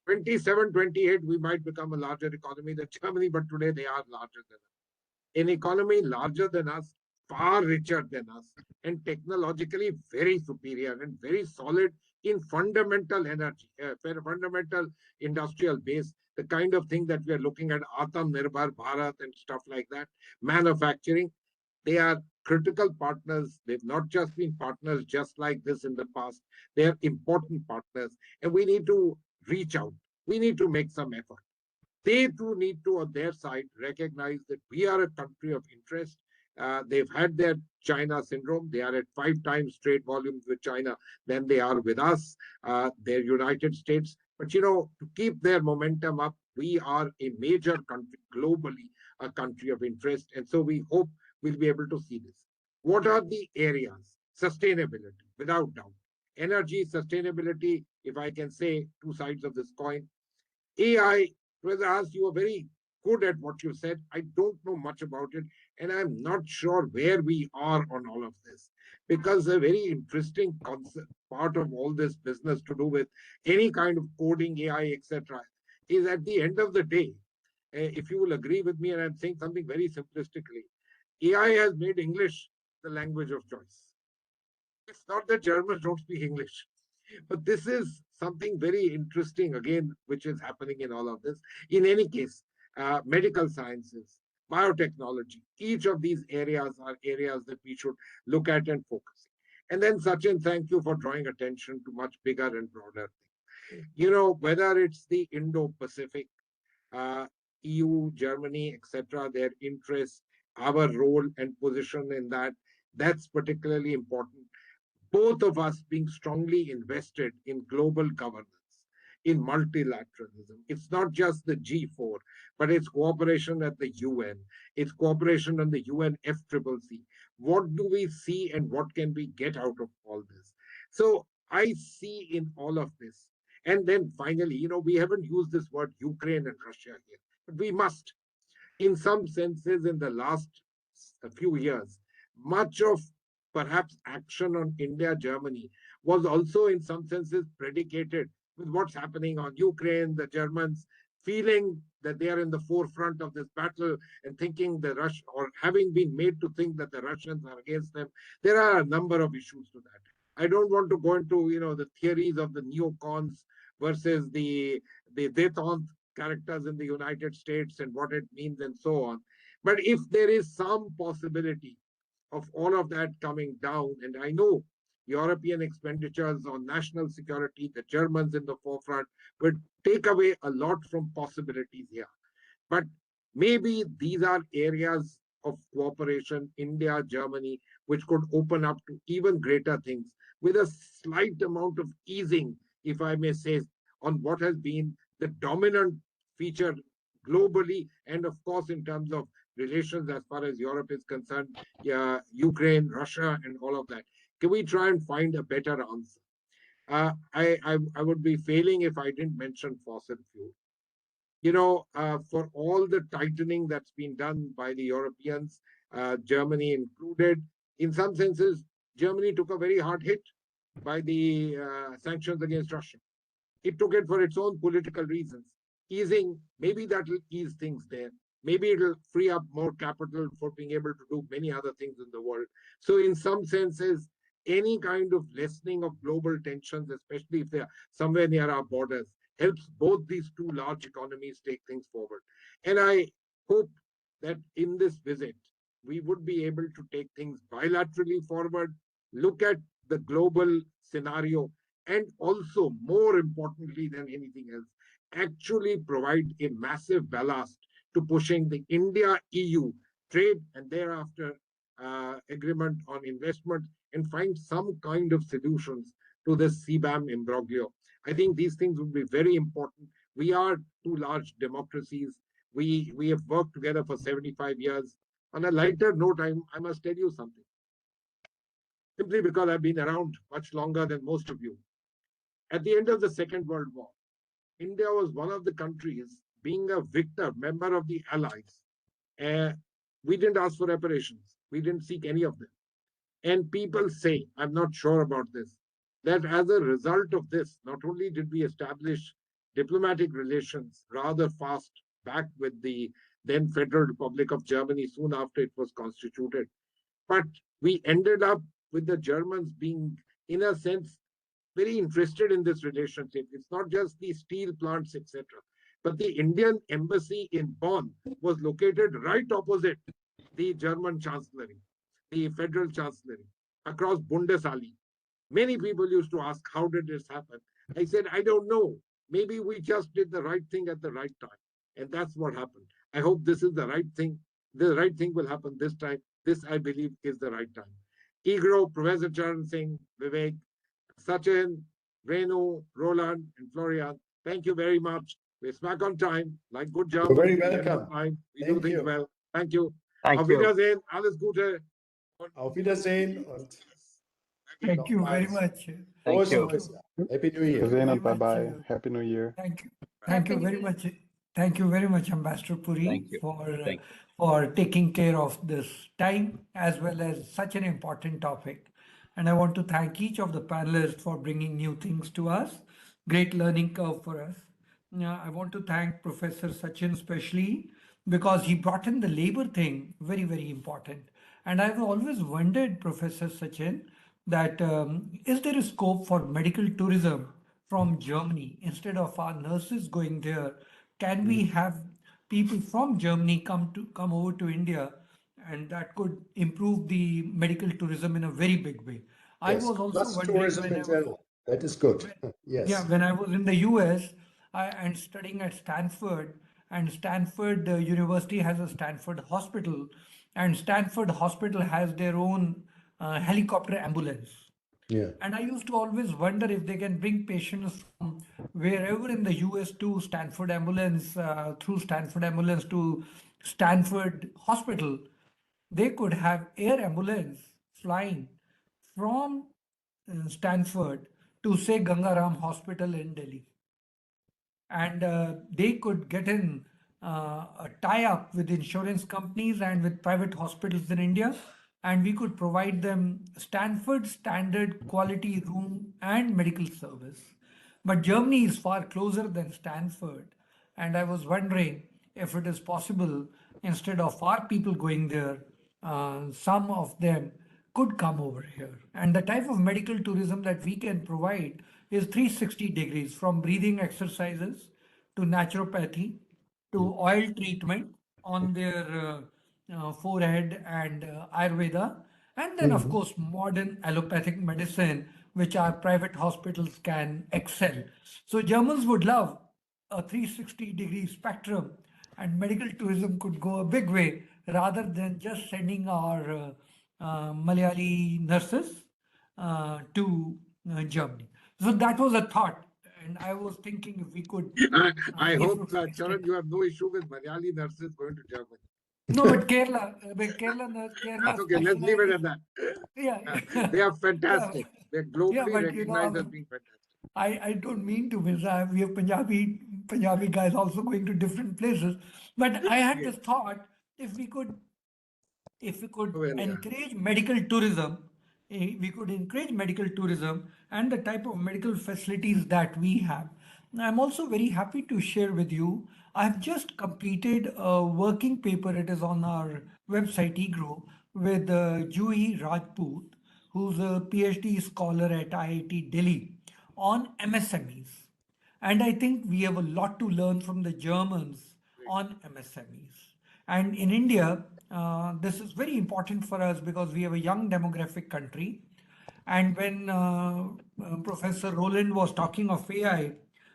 27, 28, we might become a larger economy than Germany, but today they are larger than us. An economy larger than us, far richer than us, and technologically very superior and very solid in fundamental energy, fundamental industrial base, the kind of thing that we are looking at, Atam Nirbhar Bharat and stuff like that, manufacturing. They are critical partners. They've not just been partners just like this in the past. They are important partners, and we need to reach out. We need to make some effort. They too need to, on their side, recognize that we are a country of interest. They've had their China syndrome. They are at 5 times trade volumes with China than they are with us. They're United States. But, to keep their momentum up, we are a major country globally, a country of interest. And so we hope we'll be able to see this. What are the areas? Sustainability, without doubt. Energy, sustainability, if I can say, 2 sides of this coin. AI, Professor Haas, you are very good at what you said. I don't know much about it, and I'm not sure where we are on all of this, because a very interesting concept, part of all this business to do with any kind of coding, AI, etc., is at the end of the day, if you will agree with me, and I'm saying something very simplistically, AI has made English the language of choice. It's not that Germans don't speak English. But this is something very interesting, again, which is happening in all of this. In any case, medical sciences, biotechnology, each of these areas are areas that we should look at and focus. And then, Sachin, thank you for drawing attention to much bigger and broader things. Whether it's the Indo-Pacific, EU, Germany, etc., their interests, our role and position in that, that's particularly important. Both of us being strongly invested in global governance, in multilateralism. It's not just the G4, but it's cooperation at the UN. It's cooperation on the UN FCCC. What do we see and what can we get out of all this? So I see in all of this. And then finally, we haven't used this word Ukraine and Russia here, but we must. In some senses, in the last few years, much of perhaps action on India, Germany was also in some senses predicated with what's happening on Ukraine, the Germans feeling that they are in the forefront of this battle and thinking the Russian, or having been made to think that the Russians are against them. There are a number of issues to that. I don't want to go into, the theories of the neocons versus the détente characters in the United States and what it means and so on. But if there is some possibility of all of that coming down, and I know European expenditures on national security, the Germans in the forefront, would take away a lot from possibilities here. But maybe these are areas of cooperation, India, Germany, which could open up to even greater things with a slight amount of easing, if I may say, on what has been the dominant feature globally, and of course, in terms of relations as far as Europe is concerned, Ukraine, Russia, and all of that. Can we try and find a better answer? I would be failing if I didn't mention fossil fuel. For all the tightening that's been done by the Europeans, Germany included, in some senses, Germany took a very hard hit by the sanctions against Russia. It took it for its own political reasons. Easing, maybe that will ease things there. Maybe it'll free up more capital for being able to do many other things in the world. So, in some senses, any kind of lessening of global tensions, especially if they are somewhere near our borders, helps both these two large economies take things forward. And I hope that in this visit, we would be able to take things bilaterally forward, look at the global scenario, and also, more importantly than anything else, actually provide a massive ballast to pushing the India-EU trade and thereafter agreement on investment and find some kind of solutions to this CBAM imbroglio. I think these things would be very important. We are two large democracies. We have worked together for 75 years. On a lighter note, I must tell you something. Simply because I've been around much longer than most of you. At the end of the Second World War, India was one of the countries, being a victor, member of the Allies. We didn't ask for reparations. We didn't seek any of them. And people say, I'm not sure about this, that as a result of this, not only did we establish diplomatic relations rather fast back with the then Federal Republic of Germany soon after it was constituted, but we ended up with the Germans being, in a sense, very interested in this relationship. It's not just the steel plants, etc. But the Indian embassy in Bonn was located right opposite the German chancellery, the federal chancellery, across Bundesallee. Many people used to ask, how did this happen? I said, I don't know. Maybe we just did the right thing at the right time. And that's what happened. I hope this is the right thing. The right thing will happen this time. This, I believe, is the right time. EGROW, Professor Charan Singh, Vivek, Sachin, Renu, Roland, and Florian, thank you very much. We're smack on time, like good Germans. You're very welcome. We do things well. Thank you. Thank Auf you. Wiedersehen, alles Gute. Auf Wiedersehen und Thank you very nochmals much. Thank you. frohes neues Jahr. Happy New Year. Gesehen Very und bye-bye. much, Happy New Year. Thank you. Happy Thank you New very Year. much. Thank you very much, Ambassador Puri, Thank you. Thank for taking care of this time as well as such an important topic. And I want to thank each of the panelists for bringing new things to us. Great learning curve for us. I want to thank Professor Sachin especially because he brought in the labor thing, very, very important. And I've always wondered, Professor Sachin, that is there a scope for medical tourism from Germany instead of our nurses going there? Can we have people from Germany come over to India, and that could improve the medical tourism in a very big way? I Yes, was also plus wondering tourism when in I was general. That is good. yeah, Yes. when I was in the US and studying at Stanford, and Stanford University has a Stanford Hospital, and Stanford Hospital has their own helicopter ambulance. Yeah. And I used to always wonder if they can bring patients from wherever in the US to Stanford ambulance, through Stanford ambulance to Stanford Hospital. They could have air ambulance flying from Stanford to say Gangaram Hospital in Delhi. And they could get in a tie-up with insurance companies and with private hospitals in India, and we could provide them Stanford standard quality room and medical service. But Germany is far closer than Stanford, and I was wondering if it is possible, instead of our people going there, some of them could come over here. And the type of medical tourism that we can provide is 360 degrees, from breathing exercises to naturopathy to oil treatment on their forehead and Ayurveda. And then, of course, modern allopathic medicine, which our private hospitals can excel. So Germans would love a 360-degree spectrum, and medical tourism could go a big way rather than just sending our Malayali nurses to Germany. So that was a thought, and I was thinking if we could, I if hope, we could Charan, you have no issue with Malayali nurses going to Germany. no, but That's Kerala okay. Let's leave it specialize. at that. Yeah, They are yeah, fantastic. They're yeah, globally but recognized as being fantastic. I don't mean to miss. We have Punjabi guys also going to different places, but I had Yes. this thought if we could Well, yeah. encourage medical tourism, we could encourage medical tourism and the type of medical facilities that we have. I'm also very happy to share with you. I've just completed a working paper. It is on our website EGROW with Juhi Rajput, who's a PhD scholar at IIT Delhi on MSMEs. And I think we have a lot to learn from the Germans on MSMEs. And in India, this is very important for us because we have a young demographic country. And when Professor Roland was talking of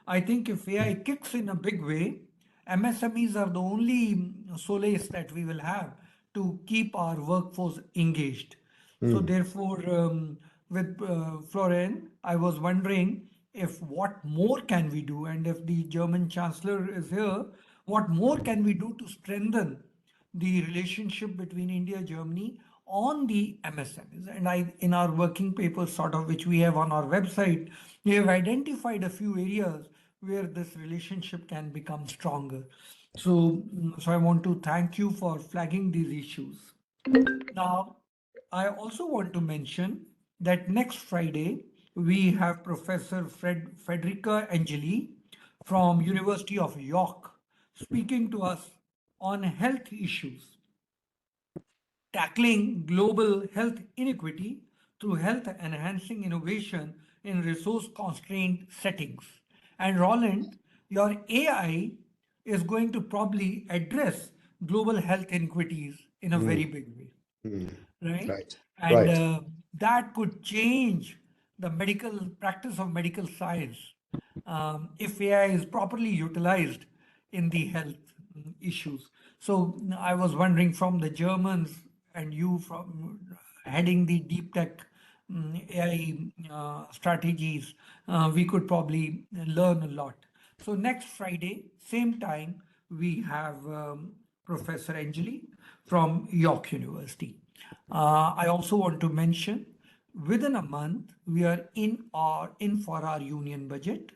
I think if AI kicks in a big way, MSMEs are the only solace that we will have to keep our workforce engaged. So therefore, with Florian, I was wondering if what more can we do, and if the German Chancellor is here, what more can we do to strengthen the relationship between India and Germany on the MSMEs? And in our working paper, sort of which we have on our website, we have identified a few areas where this relationship can become stronger. So I want to thank you for flagging these issues. Now, I also want to mention that next Friday we have Professor Frederica Angeli from University of York speaking to us on health issues, tackling global health inequity through health enhancing innovation in resource constrained settings. And Roland, your AI is going to probably address global health inequities in a very big way, right? Right. And Right. that could change the medical practice of medical science if AI is properly utilized in the health issues. So I was wondering from the Germans and you from heading the deep tech AI strategies, we could probably learn a lot. So next Friday, same time, we have Professor Angeli from York University. I also want to mention within a month we are in for our union budget.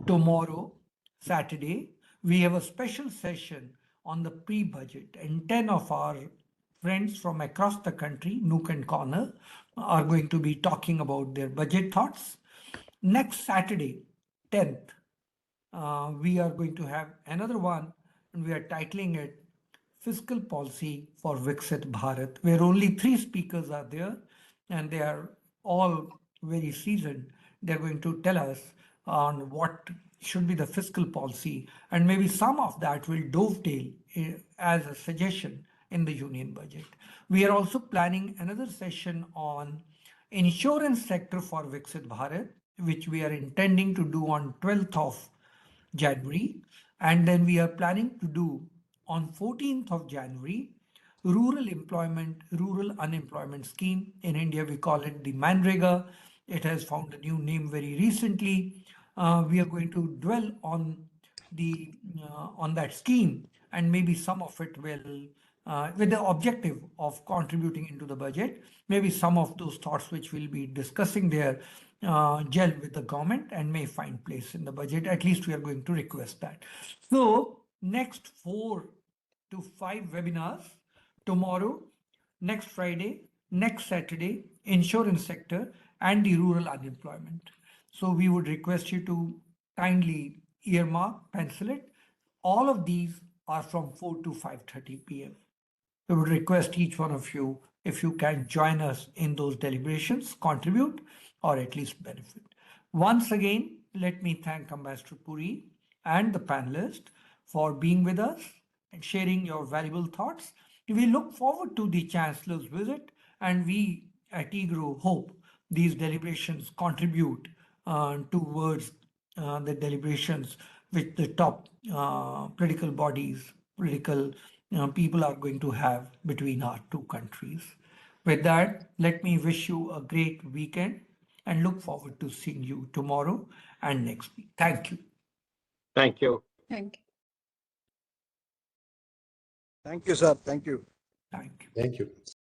Tomorrow, Saturday, we have a special session on the pre-budget, and 10 of our friends from across the country, nook and corner, are going to be talking about their budget thoughts. Next Saturday, 10th, we are going to have another one, and we are titling it Fiscal Policy for Viksit Bharat, where only three speakers are there, and they are all very seasoned. They're going to tell us on what should be the fiscal policy, and maybe some of that will dovetail as a suggestion in the union budget. We are also planning another session on insurance sector for Viksit Bharat, which we are intending to do on 12th of January. And then we are planning to do on 14th of January, rural unemployment scheme. In India, we call it the Manrega. It has found a new name very recently. We are going to dwell on the on that scheme, and maybe some of it will, with the objective of contributing into the budget. Maybe some of those thoughts which we'll be discussing there gel with the government and may find place in the budget. At least we are going to request that. So next 4 to 5 webinars tomorrow, next Friday, next Saturday, insurance sector and the rural unemployment. So we would request you to kindly earmark, pencil it. All of these are from 4 to 5:30 p.m. We would request each one of you, if you can join us in those deliberations, contribute or at least benefit. Once again, let me thank Ambassador Puri and the panelists for being with us and sharing your valuable thoughts. We look forward to the Chancellor's visit, and we at EGROW hope these deliberations contribute towards the deliberations which the top political bodies political people are going to have between our two countries. With that, let me wish you a great weekend and look forward to seeing you tomorrow and next week. Thank you. Thank you. Thank you. Thank you, sir. Thank you. Thank you. Thank you.